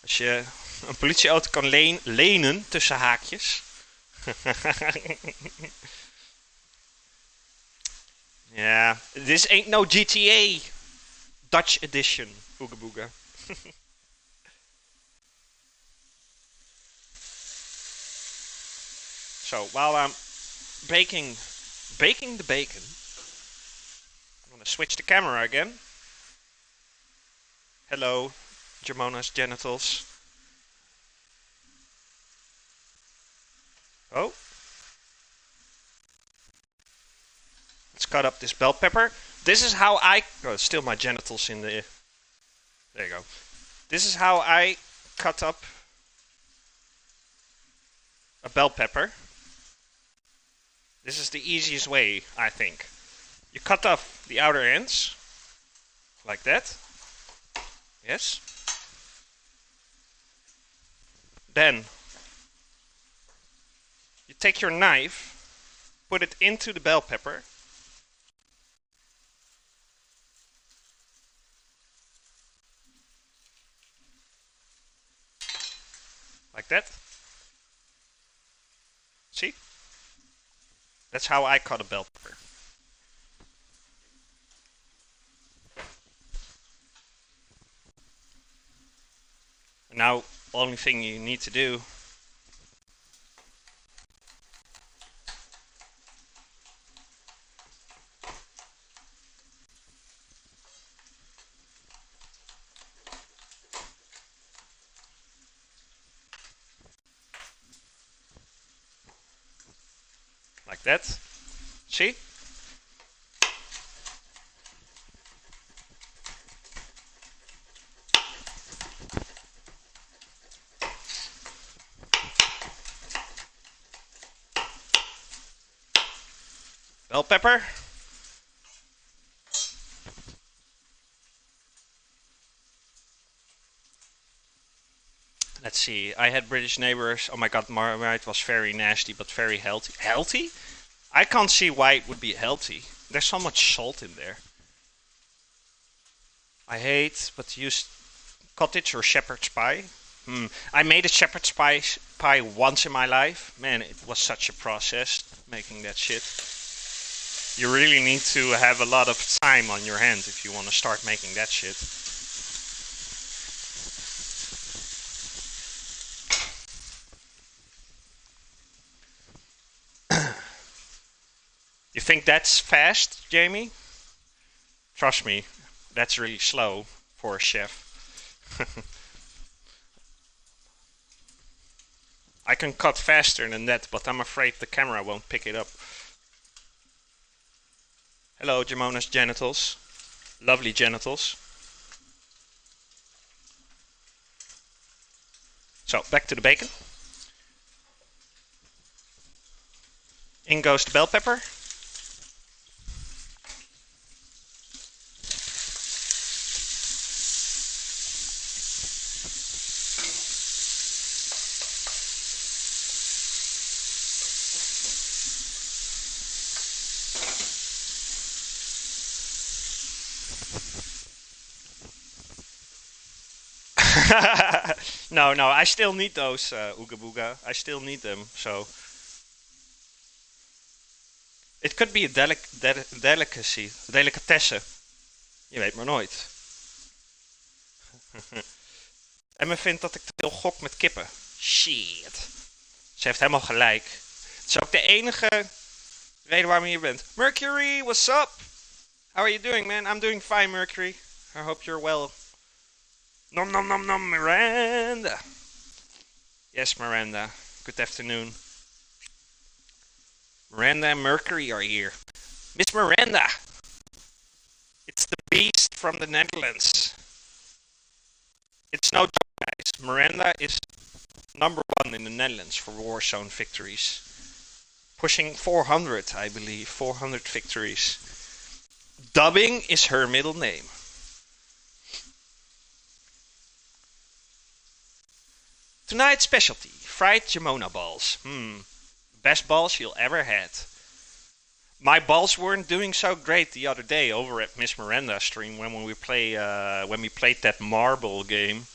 Als je een politieauto kan lenen, tussen haakjes. Yeah, this ain't no GTA Dutch edition, Ooga Booga. So while I'm baking the bacon, I'm gonna switch the camera again. Hello, Jamona's genitals. Oh. Let's cut up this bell pepper. This is how I... Oh, still my genitals in the... There you go. This is how I cut up a bell pepper. This is the easiest way, I think. You cut off the outer ends. Like that. Yes. Then you take your knife, put it into the bell pepper. Like that. See? That's how I cut a bell pepper. And now, only thing you need to do like that. See? Bell pepper. Let's see. I had British neighbors. Oh my god, Marmite was very nasty, but very healthy. Healthy? I can't see why it would be healthy. There's so much salt in there. I hate, but use cottage or shepherd's pie. I made a shepherd's pie once in my life. Man, it was such a process making that shit. You really need to have a lot of time on your hand if you want to start making that shit. You think that's fast, Jamie? Trust me, that's really slow for a chef. I can cut faster than that, but I'm afraid the camera won't pick it up. Hello, Jamona's genitals. Lovely genitals. So, back to the bacon. In goes the bell pepper. No, I still need those Ooga Booga. I still need them, so it could be a delicacy, delicatesse. Je weet maar nooit. Emma vindt dat ik te veel gok met kippen. Shit. Ze heeft helemaal gelijk. Het is ook de enige reden waarom je hier bent. Mercury, what's up? How are you doing, man? I'm doing fine, Mercury. I hope you're well. Nom nom nom nom, Miranda. Yes, Miranda. Good afternoon. Miranda and Mercury are here. Miss Miranda. It's the beast from the Netherlands. It's no joke, guys. Miranda is #1 in the Netherlands for Warzone victories. Pushing 400, I believe. 400 victories. Dubbing is her middle name. Tonight's specialty, fried Jamona balls. Best balls you'll ever had. My balls weren't doing so great the other day over at Miss Miranda's stream when we played that marble game.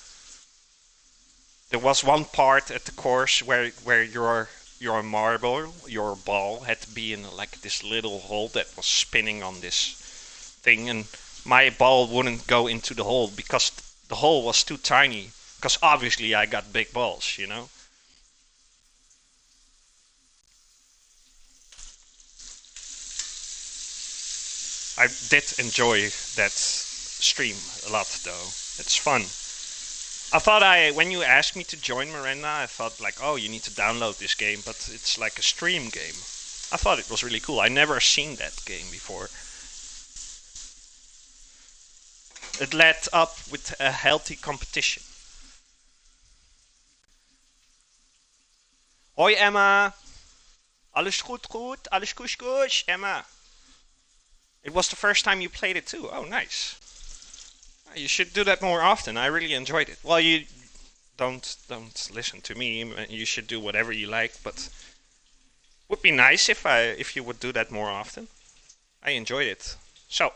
There was one part at the course where your marble, your ball, had to be in like this little hole that was spinning on this thing, and my ball wouldn't go into the hole because the hole was too tiny. Because obviously I got big balls, you know? I did enjoy that stream a lot, though. It's fun. I thought when you asked me to join Miranda, I thought like, oh, you need to download this game, but it's like a stream game. I thought it was really cool. I never seen that game before. It led up with a healthy competition. Hoi Emma. Alles goed, alles kush, Emma. It was the first time you played it too. Oh, nice. You should do that more often. I really enjoyed it. Well, you don't listen to me. You should do whatever you like, but would be nice if you would do that more often. I enjoyed it. So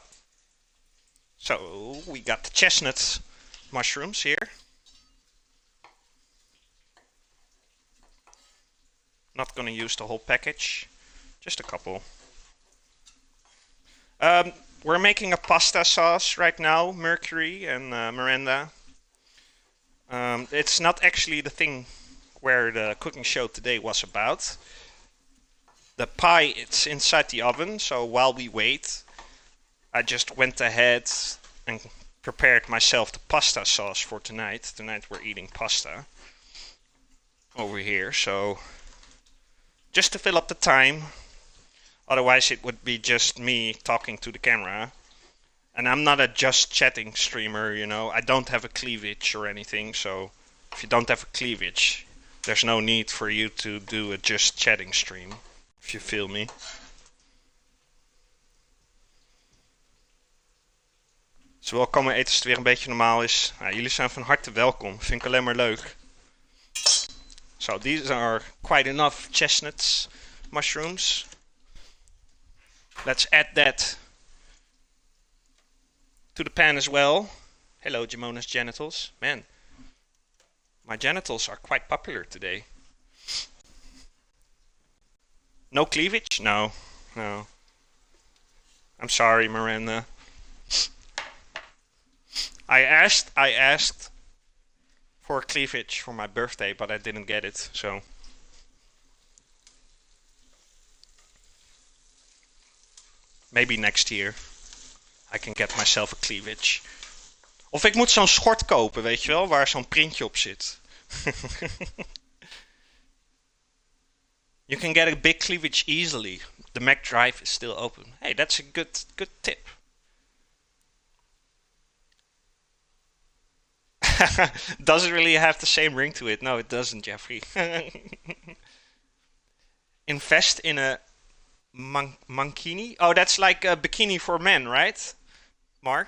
we got the chestnut mushrooms here. Not gonna use the whole package, just a couple. We're making a pasta sauce right now, Mercury and Miranda. It's not actually the thing where the cooking show today was about. The pie, it's inside the oven, so while we wait, I just went ahead and prepared myself the pasta sauce for tonight. Tonight we're eating pasta over here, so just to fill up the time. Otherwise it would be just me talking to the camera. And I'm not a just chatting streamer, you know. I don't have a cleavage or anything, so if you don't have a cleavage, there's no need for you to do a just chatting stream, if you feel me. Zowel komen eten als het weer een beetje normaal is. Nou, jullie zijn van harte welkom, vind ik alleen maar leuk. So these are quite enough chestnuts, mushrooms. Let's add that to the pan as well. Hello, Jamona's genitals. Man, my genitals are quite popular today. No cleavage? No. I'm sorry, Miranda. I asked for cleavage for my birthday, but I didn't get it. So maybe next year I can get myself a cleavage. Of ik moet zo'n schort kopen, weet je wel, waar zo'n printje op zit. You can get a big cleavage easily. The Mac drive is still open. Hey, that's a good tip. Does it really have the same ring to it? No, it doesn't, Jeffrey. Invest in a mankini. Oh, that's like a bikini for men, right, Mark?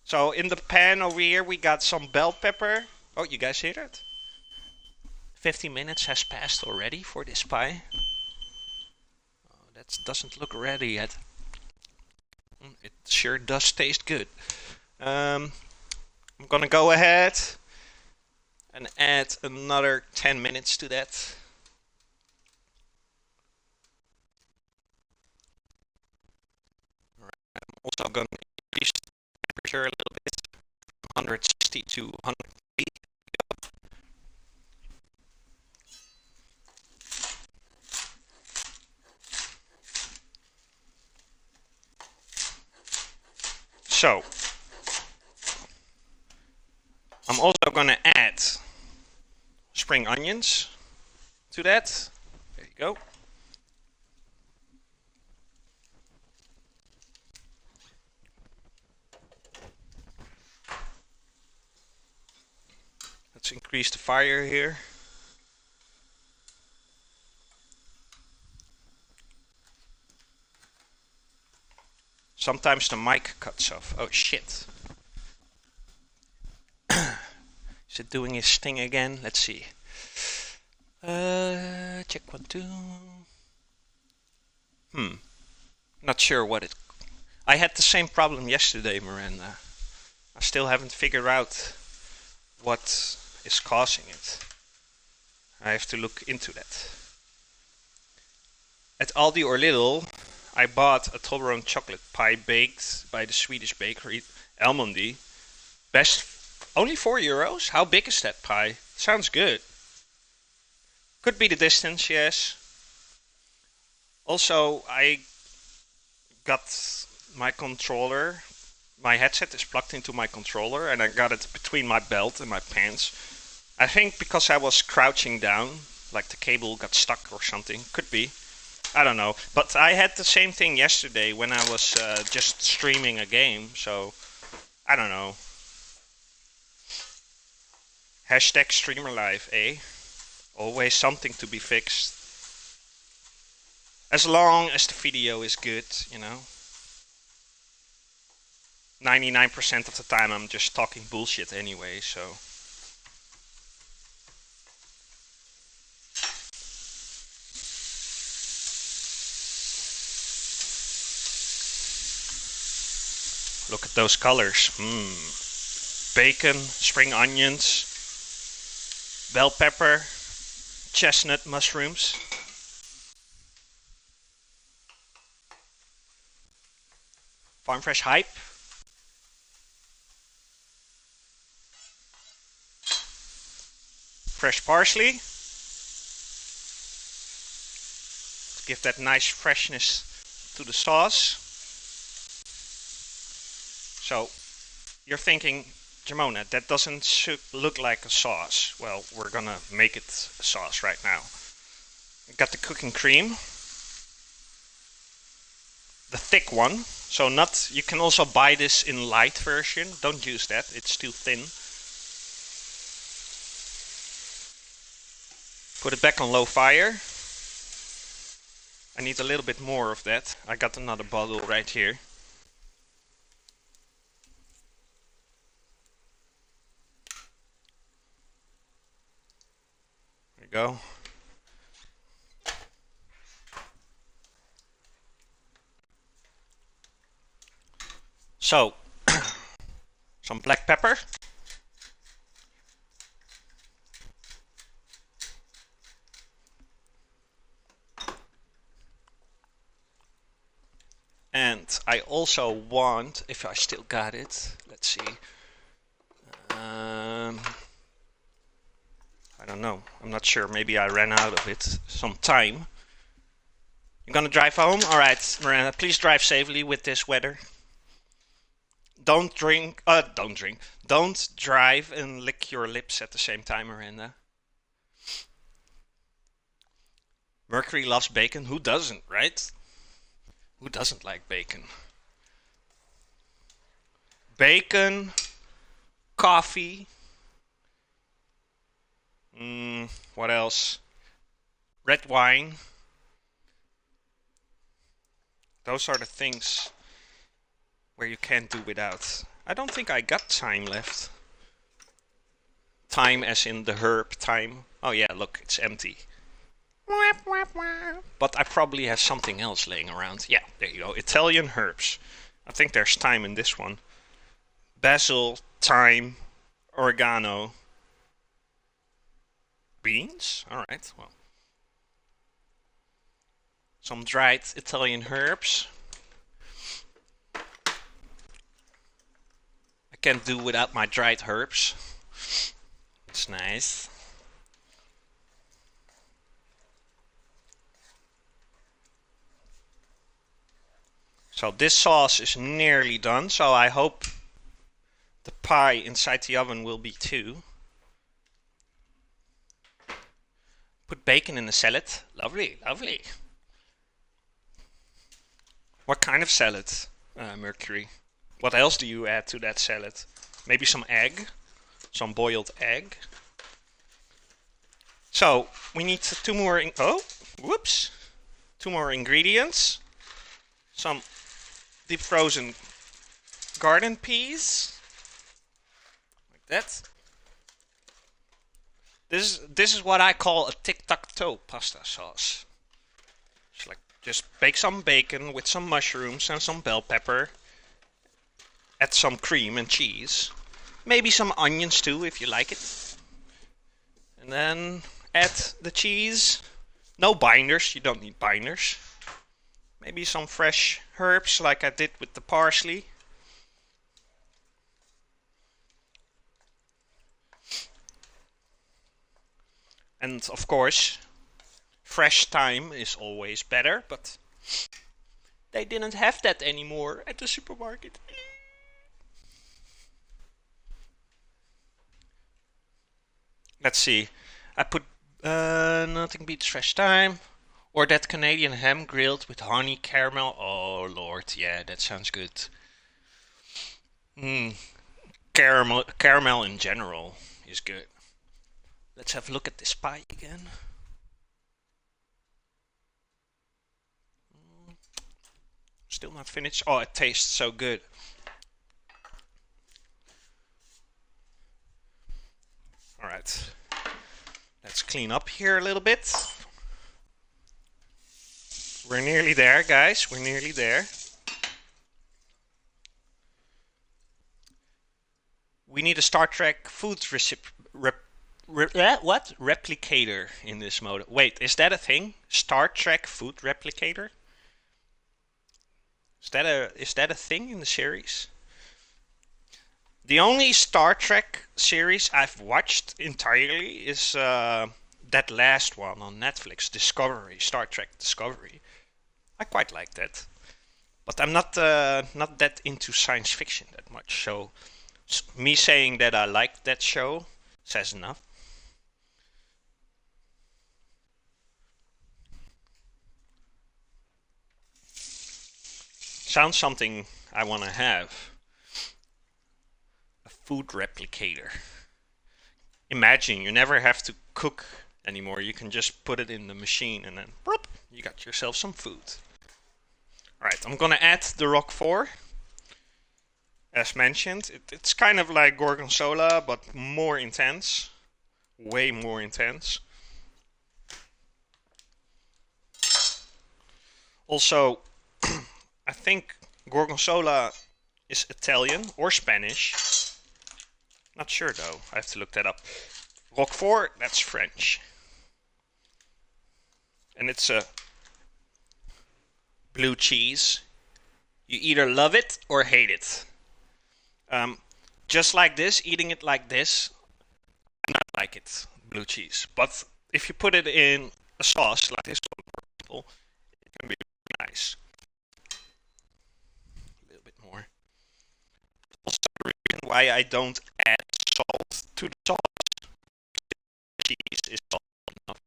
So in the pan over here, we got some bell pepper. Oh, you guys hear that? 15 minutes has passed already for this pie. Oh, that doesn't look ready yet. It sure does taste good. I'm gonna go ahead and add another 10 minutes to that. Alright, I'm also gonna increase the temperature a little bit, 160 to 180. So, I'm also gonna add spring onions to that. There you go. Let's increase the fire here. Sometimes the mic cuts off. Oh shit. Is it doing his thing again? Let's see. Check 1, 2. Not sure what it. I had the same problem yesterday, Miranda. I still haven't figured out what is causing it. I have to look into that. At Aldi or Lidl, I bought a Toblerone chocolate pie baked by the Swedish bakery Almondi. Best, only €4. How big is that pie? Sounds good. Could be the distance, yes. Also, I got my controller. My headset is plugged into my controller, and I got it between my belt and my pants. I think because I was crouching down, like the cable got stuck or something. Could be. I don't know. But I had the same thing yesterday when I was just streaming a game, so I don't know. Hashtag streamer life, eh? Always something to be fixed. As long as the video is good, you know. 99% of the time I'm just talking bullshit anyway, so. Look at those colors. Bacon, spring onions, bell pepper, chestnut mushrooms. Farm fresh hype. Fresh parsley. To give that nice freshness to the sauce. So, you're thinking, Jamona, that doesn't look like a sauce. Well, we're gonna make it a sauce right now. I got the cooking cream. The thick one. So not, you can also buy this in light version. Don't use that, it's too thin. Put it back on low fire. I need a little bit more of that. I got another bottle right here. There you go. So, some black pepper. And I also want, if I still got it, let's see. I don't know. I'm not sure. Maybe I ran out of it. Some time. You're gonna drive home? Alright, Miranda, please drive safely with this weather. Don't drink. Don't drink. Don't drive and lick your lips at the same time, Miranda. Mercury loves bacon. Who doesn't, right? Who doesn't like bacon? Bacon, coffee. What else? Red wine. Those are the things where you can't do without. I don't think I got thyme left. Thyme as in the herb thyme. Oh yeah, look, it's empty. But I probably have something else laying around. Yeah, there you go. Italian herbs. I think there's thyme in this one. Basil, thyme, oregano. Beans? Alright, well. Some dried Italian herbs. I can't do without my dried herbs. It's nice. So this sauce is nearly done, so I hope the pie inside the oven will be too. Put bacon in the salad. Lovely, lovely. What kind of salad, Mercury? What else do you add to that salad? Maybe some egg? Some boiled egg? So, we need two more... Two more ingredients. Some deep frozen garden peas. Like that. This is what I call a tic-tac-toe pasta sauce. It's like just bake some bacon with some mushrooms and some bell pepper. Add some cream and cheese. Maybe some onions too if you like it. And then add the cheese. No binders, you don't need binders. Maybe some fresh herbs like I did with the parsley. And of course, fresh thyme is always better, but they didn't have that anymore at the supermarket. Let's see. I put nothing beats fresh thyme. Or that Canadian ham grilled with honey caramel. Oh lord, yeah, that sounds good. Caramel in general is good. Let's have a look at this pie again. Still not finished. Oh, it tastes so good. Alright. Let's clean up here a little bit. We're nearly there, guys. We're nearly there. We need a Star Trek food replicator in this mode. Wait, is that a thing? Star Trek food replicator? Is that a thing in the series? The only Star Trek series I've watched entirely is that last one on Netflix, Discovery, Star Trek Discovery. I quite like that, but I'm not that into science fiction that much. So me saying that I like that show says enough. Sounds something I want to have. A food replicator. Imagine you never have to cook anymore. You can just put it in the machine and then whoop, you got yourself some food. Alright, I'm gonna add the Roquefort. As mentioned, it's kind of like Gorgonzola, but more intense. Way more intense. Also, I think Gorgonzola is Italian or Spanish. Not sure though, I have to look that up. Roquefort, that's French. And it's a blue cheese. You either love it or hate it. Um, just like this, eating it like this, I not like it, blue cheese. But if you put it in a sauce like this one, for example, it can be nice. A little bit more. Also, the reason why I don't add salt to the sauce, cheese is salt enough.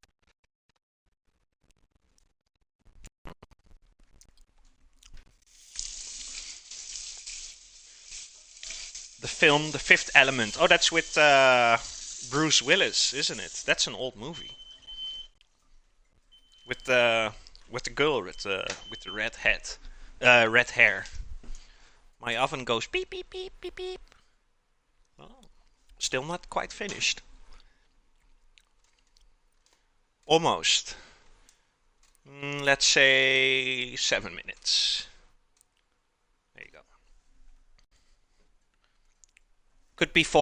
The film The Fifth Element. Oh, that's with Bruce Willis, isn't it? That's an old movie with the girl with the red head, red hair. My oven goes beep beep beep beep beep. Oh, still not quite finished. Almost. Let's say 7 minutes. There you go. Could be 4.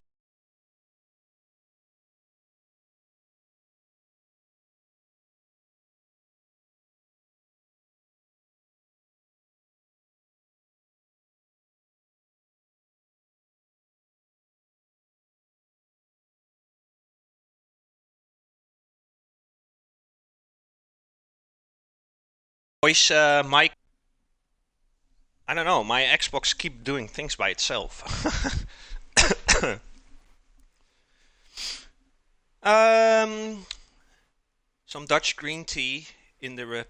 Voice mic. I don't know. My Xbox keep doing things by itself. um, some Dutch green tea in the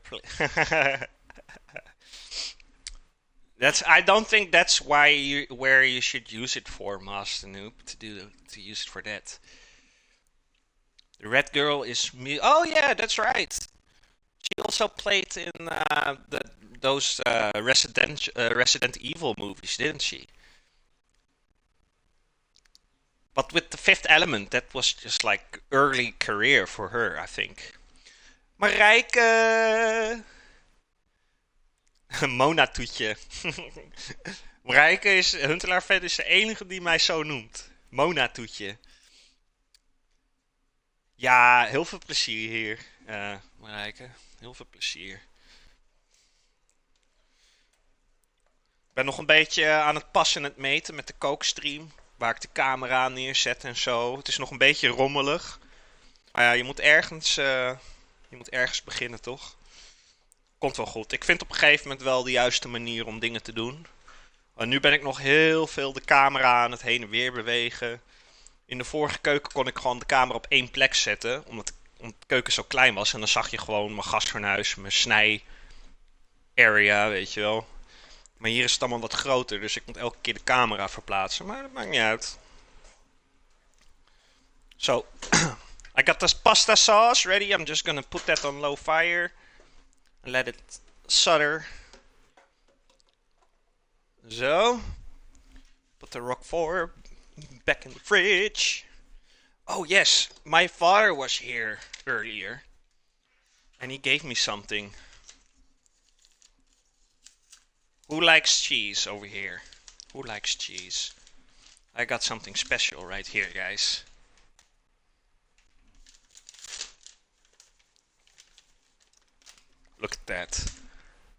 That's. I don't think that's why where you should use it for, Master Noob, to use it for that. The red girl is me. Oh yeah, that's right. She also played in those Resident Evil movies, didn't she? But with the Fifth Element, that was just like early career for her, I think. Marijke, Mona Toetje. Marijke is Huntelaar Vet is de enige die mij zo noemt. Mona Toetje. Ja, heel veel plezier hier, Marijke. Heel veel plezier. Ik ben nog een beetje aan het passen en het meten met de kookstream. Waar ik de camera neerzet en zo. Het is nog een beetje rommelig. Maar ja, je moet ergens beginnen, toch? Komt wel goed. Ik vind op een gegeven moment wel de juiste manier om dingen te doen. Nu ben ik nog heel veel de camera aan het heen en weer bewegen. In de vorige keuken kon ik gewoon de camera op één plek zetten. Omdat de keuken zo klein was. En dan zag je gewoon mijn gasfornuis, mijn snij area, weet je wel. Maar hier is het allemaal wat groter. Dus ik moet elke keer de camera verplaatsen. Maar dat maakt niet uit. So, I got this pasta sauce ready. I'm just gonna put that on low fire. And let it sutter. So, put the Roquefort back in the fridge. Oh yes, my father was here earlier. And he gave me something. Who likes cheese over here? Who likes cheese? I got something special right here, guys. Look at that.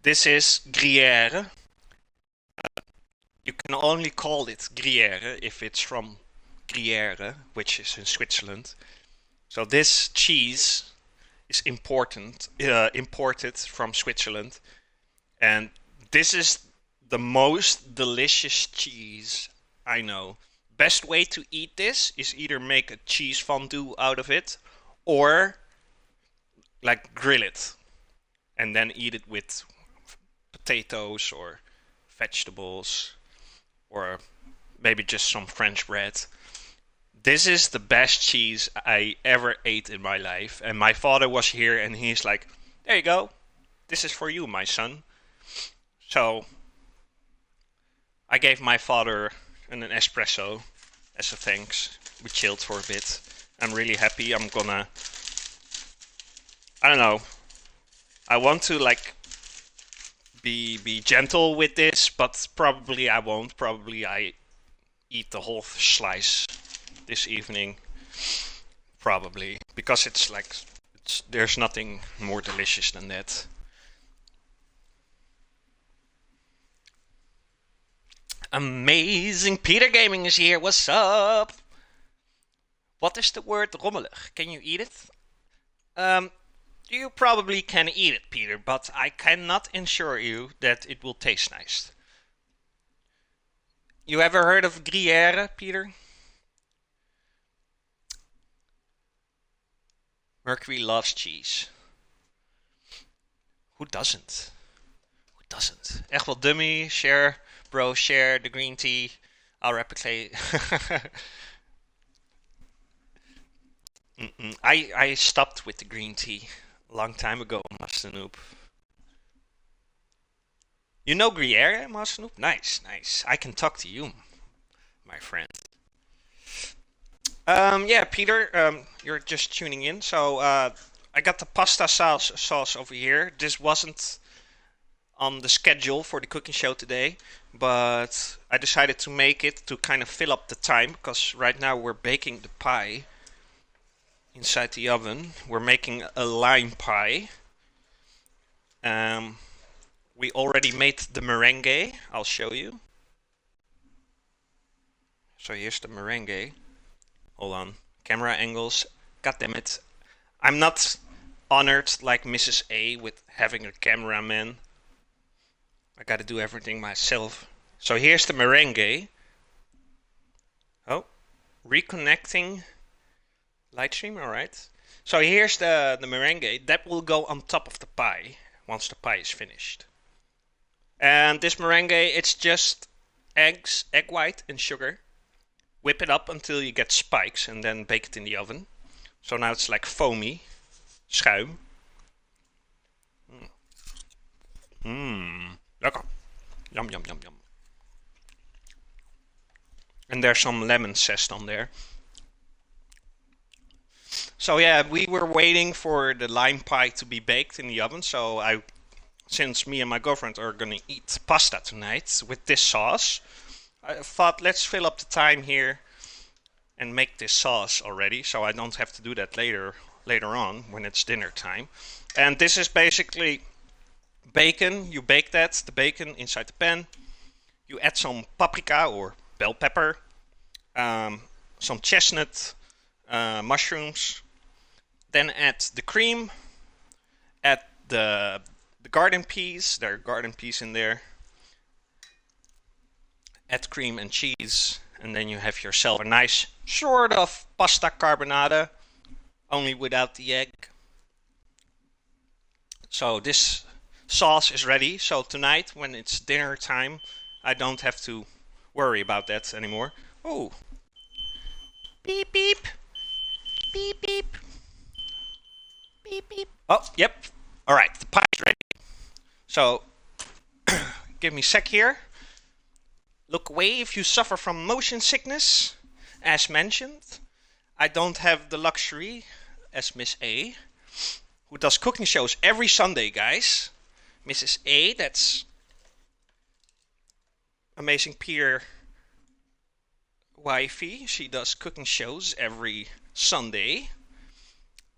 This is Gruyere. You can only call it Gruyere if it's from Gruyere, which is in Switzerland. So this cheese is imported from Switzerland, and this is the most delicious cheese I know. Best way to eat this is either make a cheese fondue out of it, or like grill it and then eat it with potatoes or vegetables or maybe just some French bread. This is the best cheese I ever ate in my life. And my father was here and he's like, there you go. This is for you, my son. So I gave my father an espresso as a thanks. We chilled for a bit. I'm really happy. I don't know. I want to like be gentle with this, but probably I won't. Probably I eat the whole slice this evening. Probably because it's like there's nothing more delicious than that. Amazing Peter Gaming is here. What's up? What is the word rommelig? Can you eat it? Um, you probably can eat it, Peter, but I cannot ensure you that it will taste nice. You ever heard of Gruyere, Peter? Mercury loves cheese. Who doesn't? Who doesn't? Echt wel dummy, share, bro, share the green tea. I'll replicate. I stopped with the green tea a long time ago, Master Noob. You know Gruyere, Master Noob? Nice, nice. I can talk to you, my friend. Yeah, Peter, you're just tuning in. So I got the pasta sauce over here. This wasn't on the schedule for the cooking show today, but I decided to make it to kind of fill up the time because right now we're baking the pie inside the oven. We're making a lime pie. Um, we already made the meringue. I'll show you. So here's the meringue. Hold on. Camera angles. God damn it. I'm not honored like Mrs. A with having a cameraman. I gotta do everything myself. So here's the meringue. Oh, reconnecting light stream, alright. So here's the meringue. That will go on top of the pie once the pie is finished. And this meringue, it's just eggs, egg white and sugar. Whip it up until you get spikes and then bake it in the oven. So now it's like foamy, schuim. Lekker. Yum, yum, yum, yum. And there's some lemon zest on there. So yeah, we were waiting for the lime pie to be baked in the oven. So since me and my girlfriend are gonna eat pasta tonight with this sauce, I thought let's fill up the time here and make this sauce already, so I don't have to do that later on when it's dinner time. And this is basically bacon. You bake the bacon inside the pan. You add some paprika or bell pepper, some chestnut, mushrooms. Then add the cream. Add the garden peas. There are garden peas in there. Add cream and cheese, and then you have yourself a nice sort of pasta carbonara, only without the egg. So this sauce is ready. So tonight, when it's dinner time, I don't have to worry about that anymore. Oh, beep beep, beep beep, beep beep. Oh, yep. All right, the pie is ready. So give me a sec here. Look away if you suffer from motion sickness. As mentioned, I don't have the luxury as Miss A, who does cooking shows every Sunday, guys. Mrs. A, that's Amazing Peter wifey. She does cooking shows every Sunday.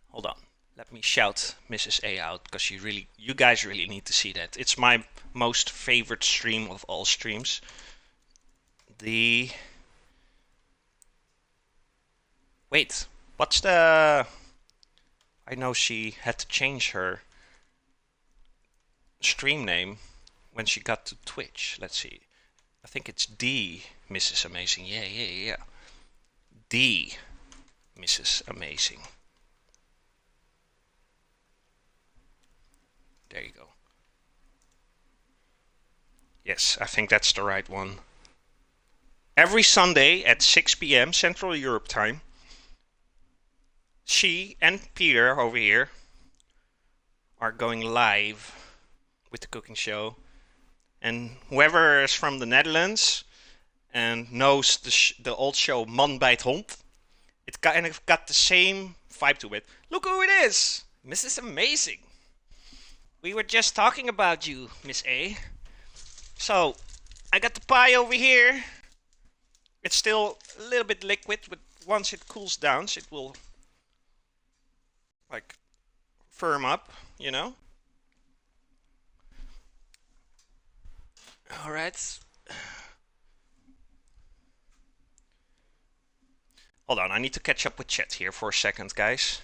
Hold on. Let me shout Mrs. A out because you guys really need to see that. It's my most favorite stream of all streams. Wait, what's the... I know she had to change her stream name when she got to Twitch. Let's see. I think it's D Mrs. Amazing. Yeah. D Mrs. Amazing. There you go. Yes, I think that's the right one. Every Sunday at 6 p.m. Central Europe time, she and Peter over here are going live with the cooking show. And whoever is from the Netherlands and knows the old show Man bijt hond, it kind of got the same vibe to it. Look who it is! Mrs. Amazing! We were just talking about you, Miss A. So, I got the pie over here. It's still a little bit liquid, but once it cools down, it will like firm up, you know? Alright. Hold on, I need to catch up with chat here for a second, guys.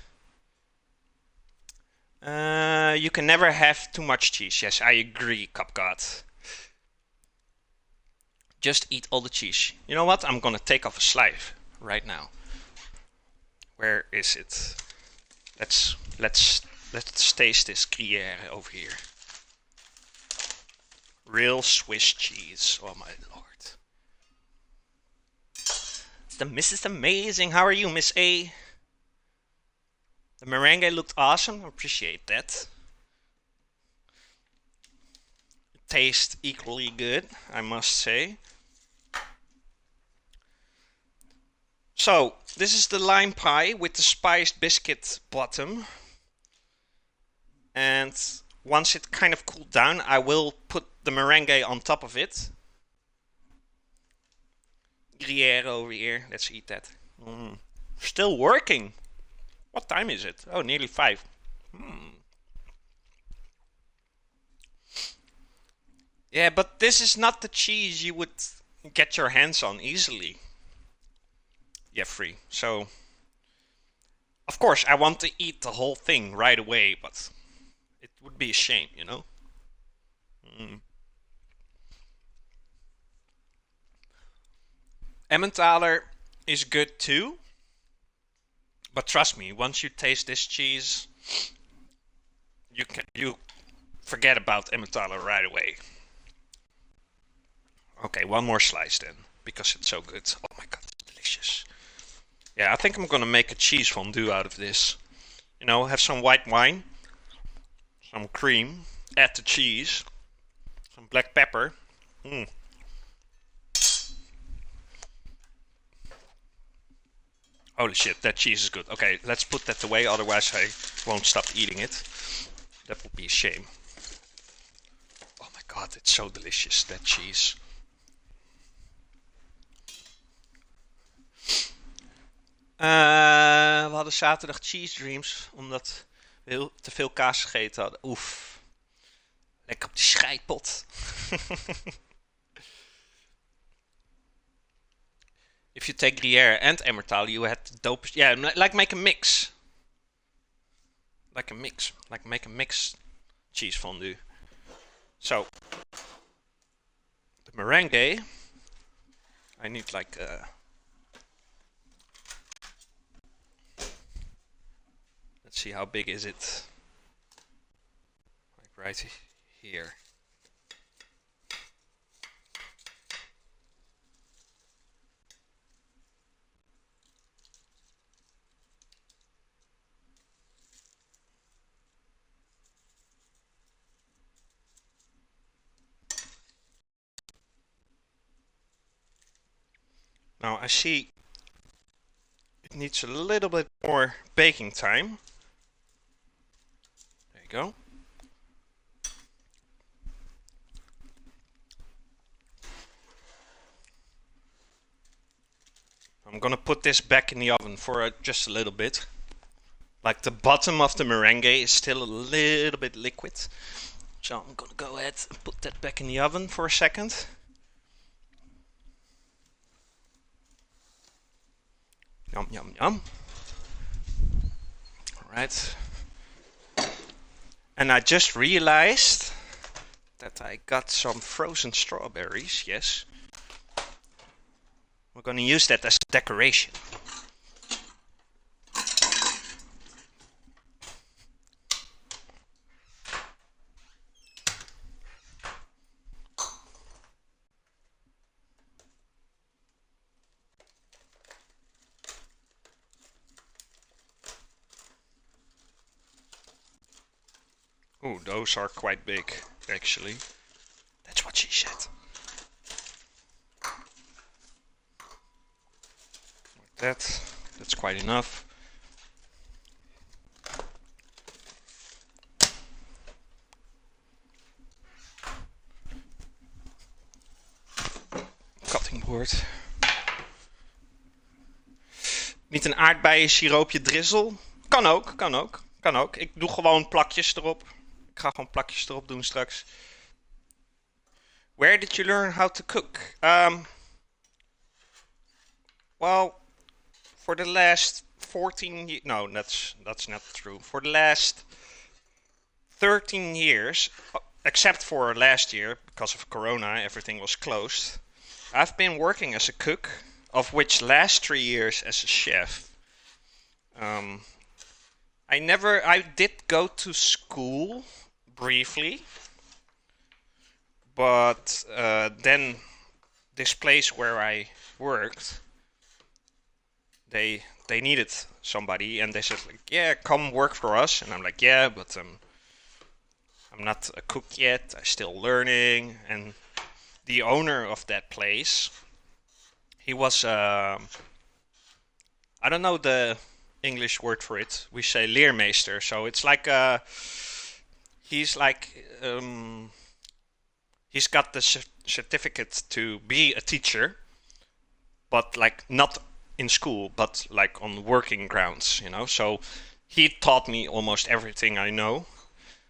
You can never have too much cheese. Yes, I agree, Cupgod. Just eat all the cheese. You know what? I'm gonna take off a slice right now. Where is it? Let's taste this Gruyere over here. Real Swiss cheese. Oh my lord. The mist is amazing. How are you, Miss A? The meringue looked awesome. I appreciate that. It tastes equally good, I must say. So, this is the lime pie with the spiced biscuit bottom. And once it kind of cooled down, I will put the meringue on top of it. Gruyere over here. Let's eat that. Still working. What time is it? Oh, nearly 5. Yeah, but this is not the cheese you would get your hands on easily. Jeffrey. So, of course, I want to eat the whole thing right away, but it would be a shame, you know? Emmentaler is good too, but trust me, once you taste this cheese, you forget about Emmentaler right away. Okay, one more slice then, because it's so good. Oh my god, it's delicious. Yeah, I think I'm gonna make a cheese fondue out of this. You know, have some white wine, some cream, add the cheese, some black pepper. Holy shit, that cheese is good. Okay, let's put that away, otherwise I won't stop eating it. That would be a shame. Oh my god, it's so delicious, that cheese. We hadden zaterdag cheese dreams, omdat we te veel kaas gegeten hadden. Oef. Lekker op die scheidpot. If you take Gruyere and Emmental, you had dope. Yeah, like make a mix. Like make a mix cheese fondue. So, the meringue. I need like let's see, how big is it? Like right here. Now I see it needs a little bit more baking time. There you go. I'm gonna put this back in the oven for just a little bit. Like the bottom of the meringue is still a little bit liquid. So I'm gonna go ahead and put that back in the oven for a second. Yum, yum, yum. Alright. And I just realized that I got some frozen strawberries, yes. We're gonna use that as decoration. Ooh, those are quite big, actually. That's what she said. Like that. That's quite enough. Cutting board. Niet een aardbeiensiroopje drizzle? Kan ook, kan ook, kan ook. Ik doe gewoon plakjes erop. Ik ga gewoon plakjes erop doen straks. Where did you learn how to cook? Well, for the last 14 years, no, that's not true. For the last 13 years, except for last year, because of Corona, everything was closed. I've been working as a cook, of which last 3 years as a chef. Um, I did go to school briefly, but then this place where I worked, they needed somebody, and they said like, yeah, come work for us, and I'm like, yeah, but I'm not a cook yet. I'm still learning, and the owner of that place, he was I don't know the English word for it. We say leermeester, so it's like he's like he's got the certificate to be a teacher, but like not in school, but like on working grounds, you know. So he taught me almost everything I know,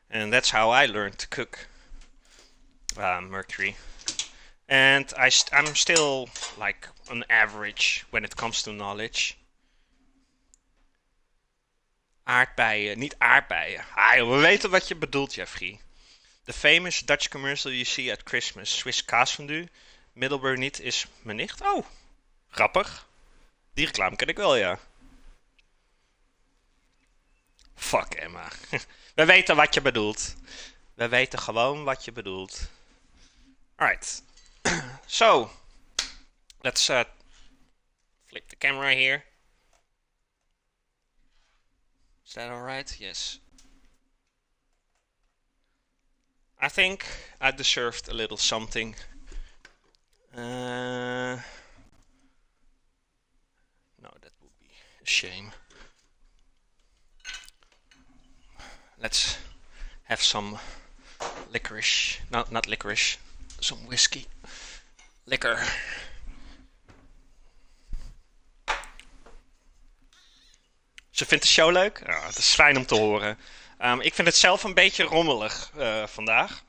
and that's how I learned to cook Mercury. And I'm still like an average when it comes to knowledge. Aardbeien, niet aardbeien. Ah, we weten wat je bedoelt, Jeffrey. The famous Dutch commercial you see at Christmas. Swiss kaasfondue. Middelburg niet is mijn nicht. Oh, grappig. Die reclame ken ik wel, ja. Fuck Emma. We weten wat je bedoelt. We weten gewoon wat je bedoelt. Alright. So, let's flip the camera here. Is that alright? Yes. I think I deserved a little something. No, that would be a shame. Let's have some licorice. No, not licorice. Some whiskey. Liquor. Ze vindt de show leuk? Ja, het is fijn om te horen. Ik vind het zelf een beetje rommelig vandaag.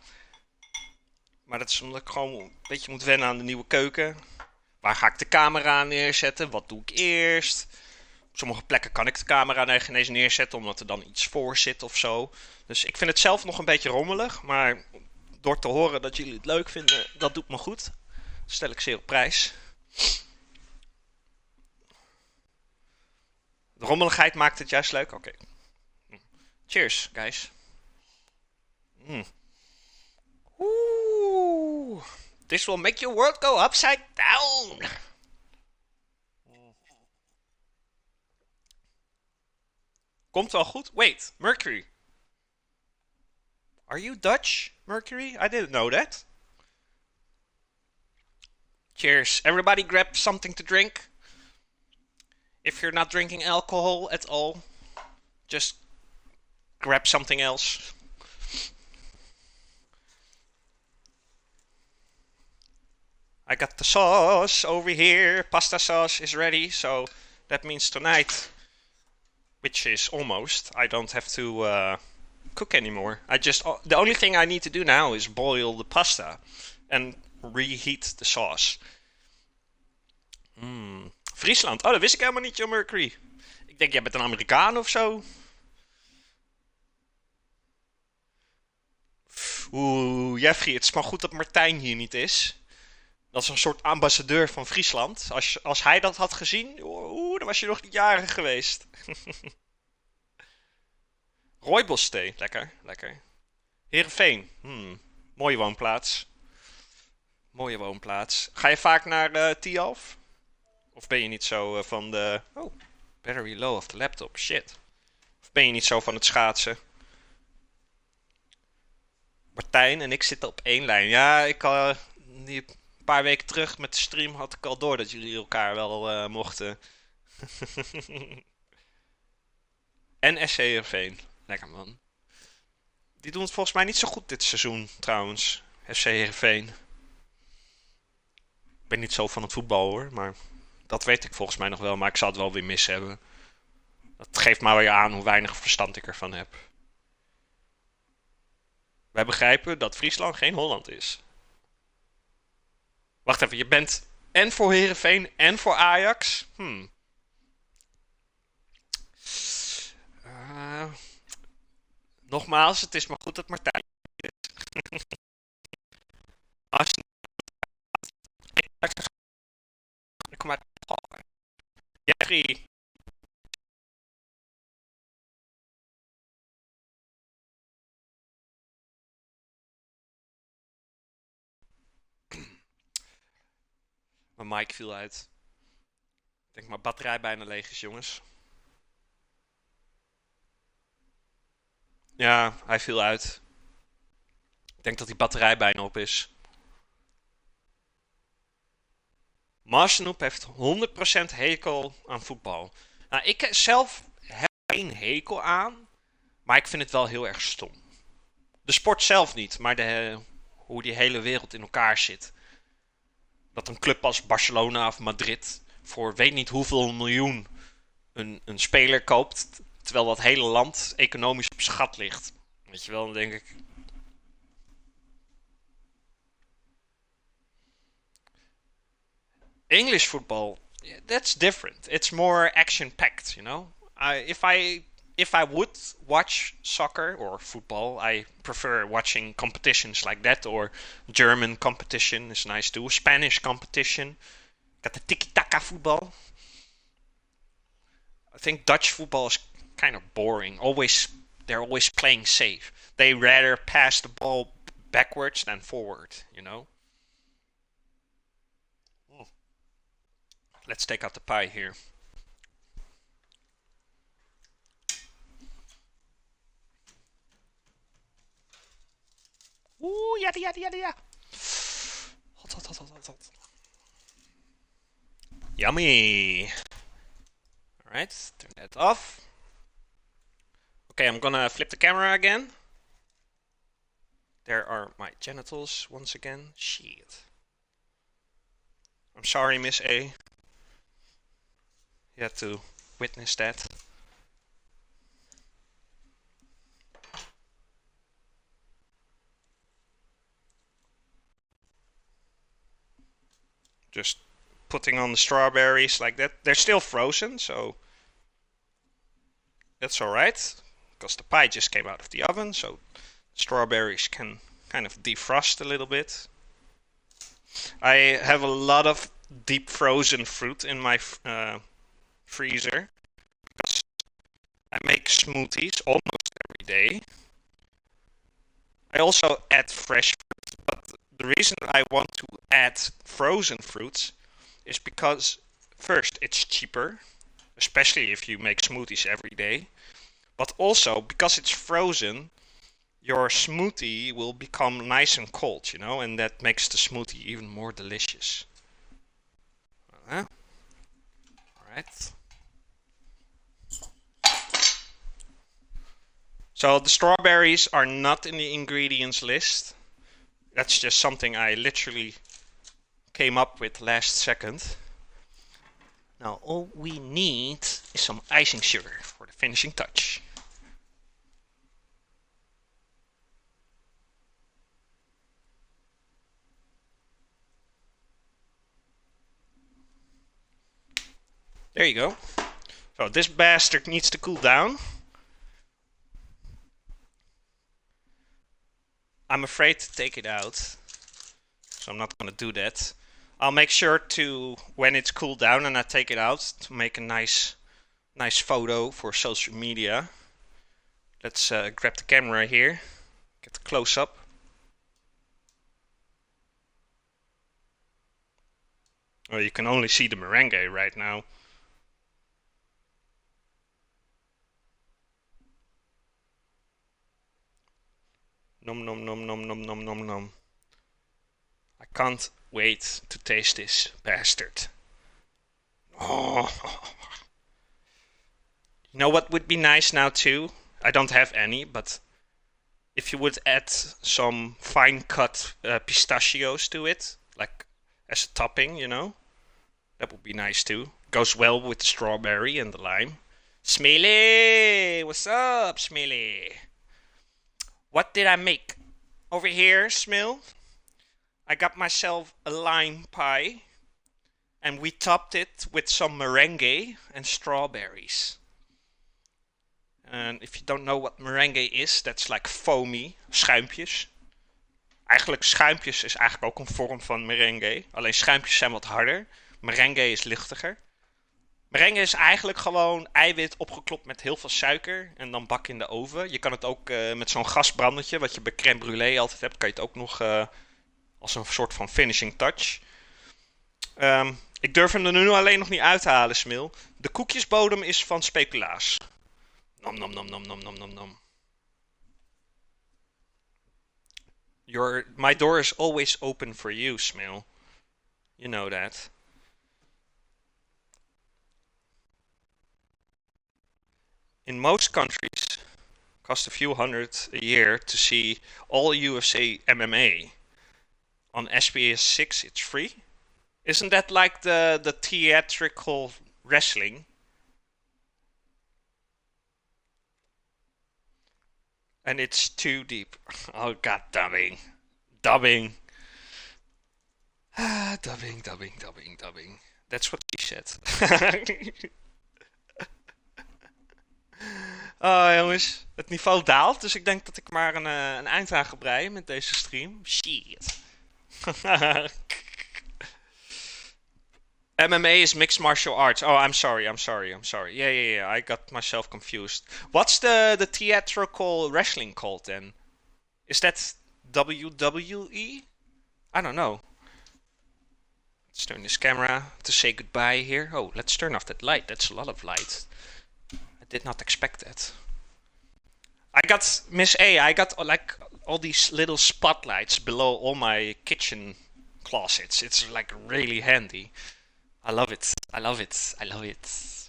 Maar dat is omdat ik gewoon een beetje moet wennen aan de nieuwe keuken. Waar ga ik de camera neerzetten? Wat doe ik eerst? Op sommige plekken kan ik de camera ineens neerzetten omdat er dan iets voor zit of zo. Dus ik vind het zelf nog een beetje rommelig. Maar door te horen dat jullie het leuk vinden, dat doet me goed. Dat stel ik zeer op prijs. De rommeligheid maakt het juist leuk. Oké. Cheers, guys. Oeh. This will make your world go upside down. Komt wel goed. Wait, Mercury. Are you Dutch, Mercury? I didn't know that. Cheers. Everybody grab something to drink. If you're not drinking alcohol at all, just grab something else. I got the sauce over here. Pasta sauce is ready, so that means tonight, which is almost, I don't have to cook anymore. The only thing I need to do now is boil the pasta and reheat the sauce. Friesland. Oh, dat wist ik helemaal niet, Joe Mercury. Ik denk, jij bent een Amerikaan of zo. Oeh, Jeffrey, het is maar goed dat Martijn hier niet is. Dat is een soort ambassadeur van Friesland. Als hij dat had gezien, dan was je nog niet jarig geweest. Rooibosthee, lekker, lekker. Heerenveen, mooie woonplaats. Mooie woonplaats. Ga je vaak naar Tialf? Of ben je niet zo van de... Oh, battery low of the laptop, shit. Of ben je niet zo van het schaatsen? Martijn en ik zitten op één lijn. Ja, een paar weken terug met de stream had ik al door dat jullie elkaar wel mochten. En SC Heerenveen. Lekker man. Die doen het volgens mij niet zo goed dit seizoen trouwens. FC Heerenveen. Ik ben niet zo van het voetbal hoor, maar dat weet ik volgens mij nog wel. Maar ik zal het wel weer mis hebben. Dat geeft maar weer aan hoe weinig verstand ik ervan heb. Wij begrijpen dat Friesland geen Holland is. Wacht even, je bent en voor Heerenveen en voor Ajax? Nogmaals, het is maar goed dat Martijn is. Als ik kom uit. Jeffrey. Mijn mic viel uit. Ik denk mijn batterij bijna leeg is, jongens. Ja, hij viel uit. Ik denk dat die batterij bijna op is. Marsnoep heeft 100% hekel aan voetbal. Nou, ik zelf heb geen hekel aan, maar ik vind het wel heel erg stom. De sport zelf niet, maar hoe die hele wereld in elkaar zit. Dat een club als Barcelona of Madrid voor weet niet hoeveel miljoen een speler koopt, terwijl dat hele land economisch op schat ligt. Weet je wel, dan denk ik. English football, yeah, that's different. It's more action-packed, you know. If I would watch soccer or football, I prefer watching competitions like that. Or German competition is nice too. Spanish competition. Got the tiki-taka football. I think Dutch football is kind of boring. They're always playing safe. They rather pass the ball backwards than forward, you know. Let's take out the pie here. Ooh, yada yada yada yada. Hot, hot, hot, hot, hot, hot. Yummy. Alright, turn that off. Okay, I'm gonna flip the camera again. There are my genitals once again. Shit. I'm sorry, Miss A. You had to witness that. Just putting on the strawberries like that. They're still frozen, so that's alright. Because the pie just came out of the oven, so strawberries can kind of defrost a little bit. I have a lot of deep frozen fruit in my freezer because I make smoothies almost every day. I also add fresh fruit, but the reason I want to add frozen fruits is because first it's cheaper, especially if you make smoothies every day, but also because it's frozen, your smoothie will become nice and cold, you know, and that makes the smoothie even more delicious. All right. So the strawberries are not in the ingredients list. That's just something I literally came up with last second. Now all we need is some icing sugar for the finishing touch. There you go. So this bastard needs to cool down. I'm afraid to take it out, so I'm not gonna do that. I'll make sure to, when it's cooled down and I take it out, to make a nice photo for social media. Let's grab the camera here, get the close up. Oh, you can only see the meringue right now. Nom nom nom nom nom nom nom nom. I can't wait to taste this bastard. Oh. You know what would be nice now too? I don't have any, but if you would add some fine cut pistachios to it, like as a topping, you know, that would be nice too. Goes well with the strawberry and the lime. Smiley! What's up, Smiley? What did I make? Over here, Smil, I got myself a lime pie, and we topped it with some meringue and strawberries. And if you don't know what meringue is, that's like foamy, schuimpjes. Eigenlijk schuimpjes is eigenlijk ook een vorm van merengue. Alleen schuimpjes zijn wat harder. Merengue is lichtiger. Merengue is eigenlijk gewoon eiwit opgeklopt met heel veel suiker. En dan bak in de oven. Je kan het ook met zo'n gasbrandertje, wat je bij crème brûlée altijd hebt, kan je het ook nog als een soort van finishing touch. Ik durf hem er nu alleen nog niet uit te halen, Smil. De koekjesbodem is van speculaas. Nom nom nom nom nom nom nom nom. My door is always open for you, Smil. You know that. In most countries, cost a few hundred a year to see all UFC MMA. On SBS 6, it's free. Isn't that like the theatrical wrestling? And it's too deep. Oh god, dubbing. Dubbing. Dubbing. That's what he said. Oh jongens, het niveau daalt, dus ik denk dat ik maar een eind aan ga breien met deze stream. Shit. MMA is mixed martial arts. Oh, I'm sorry. Yeah. I got myself confused. What's the theatrical wrestling called then? Is that WWE? I don't know. Let's turn this camera to say goodbye here. Oh, let's turn off that light. That's a lot of light. I did not expect that. I got Miss A. I got like all these little spotlights below all my kitchen closets. It's like really handy. I love it.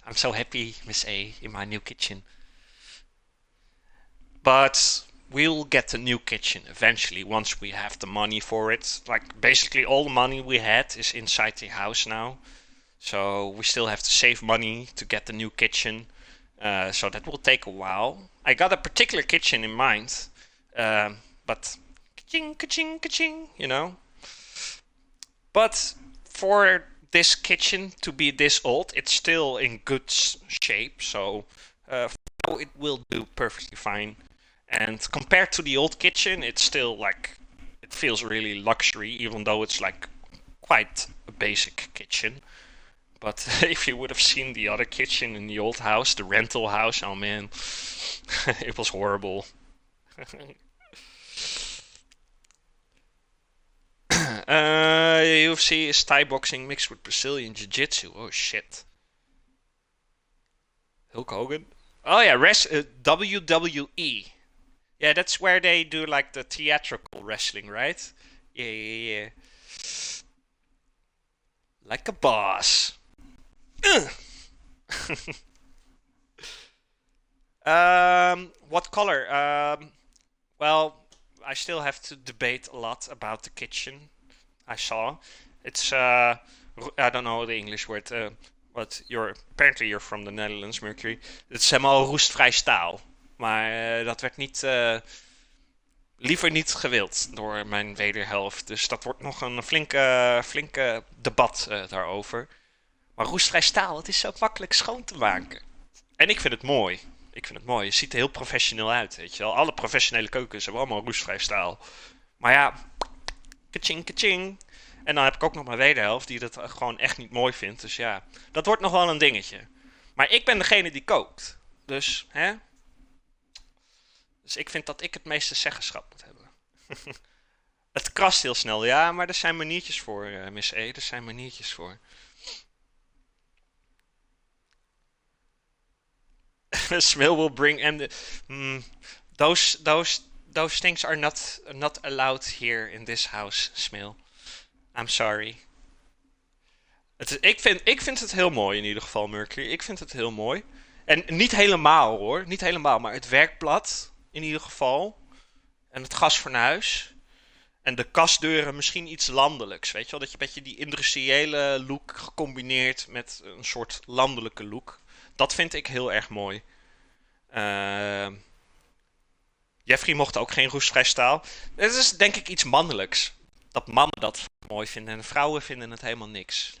I'm so happy, Miss A, in my new kitchen. But we'll get a new kitchen eventually once we have the money for it. Like basically all the money we had is inside the house now. So we still have to save money to get the new kitchen. So that will take a while. I got a particular kitchen in mind. But ka-ching, you know. But for this kitchen to be this old, it's still in good shape. So it will do perfectly fine. And compared to the old kitchen, it's still like, it feels really luxury, even though it's like quite a basic kitchen. But if you would have seen the other kitchen in the old house, the rental house, oh man, it was horrible. UFC is Thai boxing mixed with Brazilian Jiu-Jitsu. Oh shit. Hulk Hogan? Oh yeah, WWE. Yeah, that's where they do like the theatrical wrestling, right? Yeah. Like a boss. What color? Well, I still have to debate a lot about the kitchen. I saw it's I don't know the English word, but you're from the Netherlands, Mercury. Het is helemaal roestvrij staal, maar dat werd niet liever niet gewild door mijn wederhelft. Dus dat wordt nog een flinke debat daarover. Maar roestvrij staal, het is zo makkelijk schoon te maken. En ik vind het mooi. Het ziet er heel professioneel uit, weet je wel. Alle professionele keukens hebben allemaal roestvrij staal. Maar ja, kaching. En dan heb ik ook nog mijn wederhelft die dat gewoon echt niet mooi vindt. Dus ja, dat wordt nog wel een dingetje. Maar ik ben degene die kookt. Dus, hè? Dus ik vind dat ik het meeste zeggenschap moet hebben. Het krast heel snel, ja, maar er zijn maniertjes voor, Miss E. Er zijn maniertjes voor. Smil will bring and those things are not allowed here in this house, Smil. I'm sorry. Ik vind het heel mooi in ieder geval, Mercury. Ik vind het heel mooi. En niet helemaal hoor, niet helemaal, maar het werkblad in ieder geval. En het gasfornuis. En de kastdeuren misschien iets landelijks, weet je wel? Dat je een beetje die industriële look gecombineerd met een soort landelijke look. Dat vind ik heel erg mooi. Uh, Jeffrey mocht ook geen roestvrij staal. Het is denk ik iets mannelijks. Dat mannen dat mooi vinden en vrouwen vinden het helemaal niks.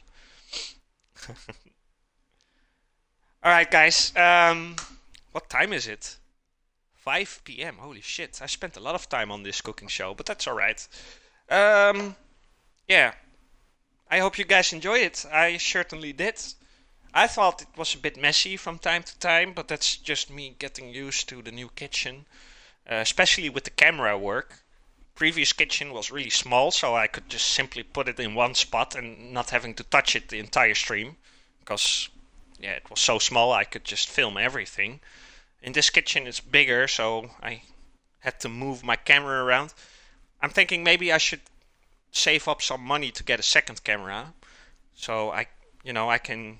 Alright guys, What time is it? 5 p.m. Holy shit. I spent a lot of time on this cooking show, but that's alright. Um, yeah. I hope you guys enjoy it. I certainly did. I thought it was a bit messy from time to time, but that's just me getting used to the new kitchen, especially with the camera work. Previous kitchen was really small, so I could just simply put it in one spot and not having to touch it the entire stream, because yeah, it was so small I could just film everything. In this kitchen it's bigger, so I had to move my camera around. I'm thinking maybe I should save up some money to get a second camera, so I can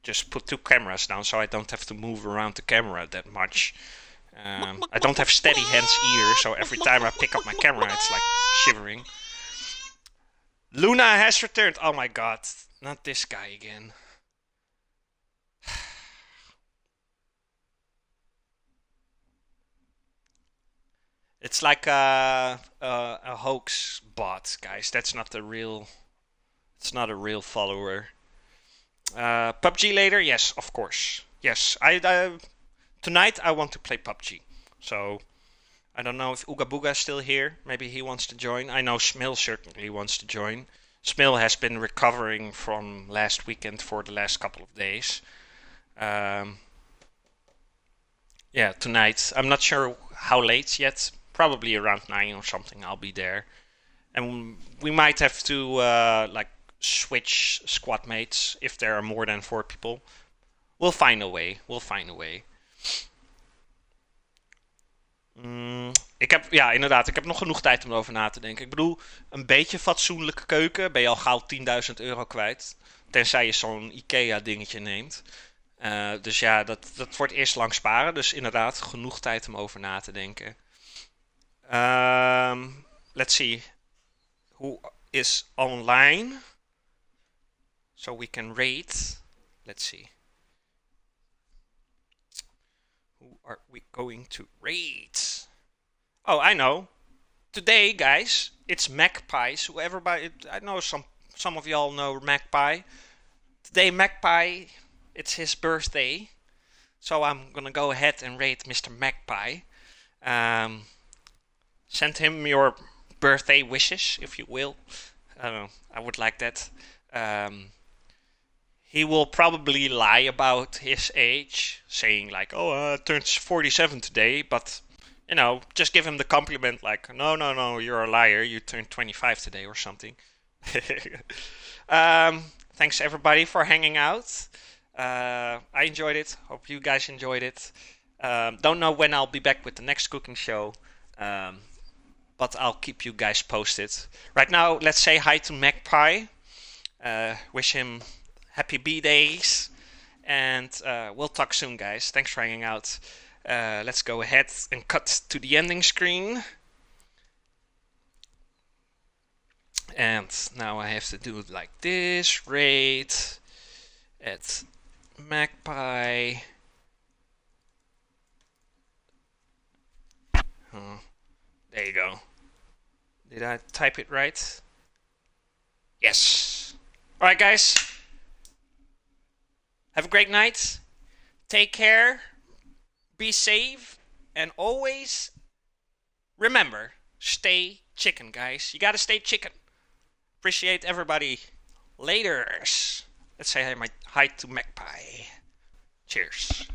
just put two cameras down, so I don't have to move around the camera that much. I don't have steady hands either, so every time I pick up my camera, it's like shivering. Luna has returned. Oh my god, not this guy again. It's like a hoax bot, guys. That's not the real. It's not a real follower. PUBG later? Yes, of course. Yes, tonight I want to play PUBG. So I don't know if Ooga Booga is still here. Maybe he wants to join. I know Smil certainly wants to join. Smil has been recovering from last weekend for the last couple of days. Um, yeah, tonight. I'm not sure how late yet. Probably around 9 or something. I'll be there, and we might have to like switch squad mates if there are more than 4 people. We'll find a way. We'll find a way. Ja, inderdaad, ik heb nog genoeg tijd om erover na te denken. Ik bedoel, een beetje fatsoenlijke keuken ben je al gauw 10.000 euro kwijt. Tenzij je zo'n IKEA-dingetje neemt. Dus ja, dat wordt eerst lang sparen. Dus inderdaad, genoeg tijd om over na te denken. Let's see. Who is online? So we can rate. Let's see. Who are we going to rate? Oh, I know. Today, guys, it's Magpie. So everybody, I know some of y'all know Magpie. Today, Magpie, it's his birthday. So I'm gonna go ahead and rate Mr. Magpie. Send him your birthday wishes, if you will. I would like that. He will probably lie about his age, saying like, "Oh, I turned 47 today," but just give him the compliment, like, "No, no, no, you're a liar. You turned 25 today or something." Thanks everybody for hanging out. I enjoyed it. Hope you guys enjoyed it. Don't know when I'll be back with the next cooking show. But I'll keep you guys posted. Right now, let's say hi to Magpie. Wish him happy B-days. And we'll talk soon, guys. Thanks for hanging out. Let's go ahead and cut to the ending screen. And now I have to do it like this. Rate at Magpie. There you go. Did I type it right? Yes. Alright, guys. Have a great night. Take care. Be safe. And always remember, stay chicken, guys. You gotta stay chicken. Appreciate everybody. Laters. Let's say hi to Magpie. Cheers.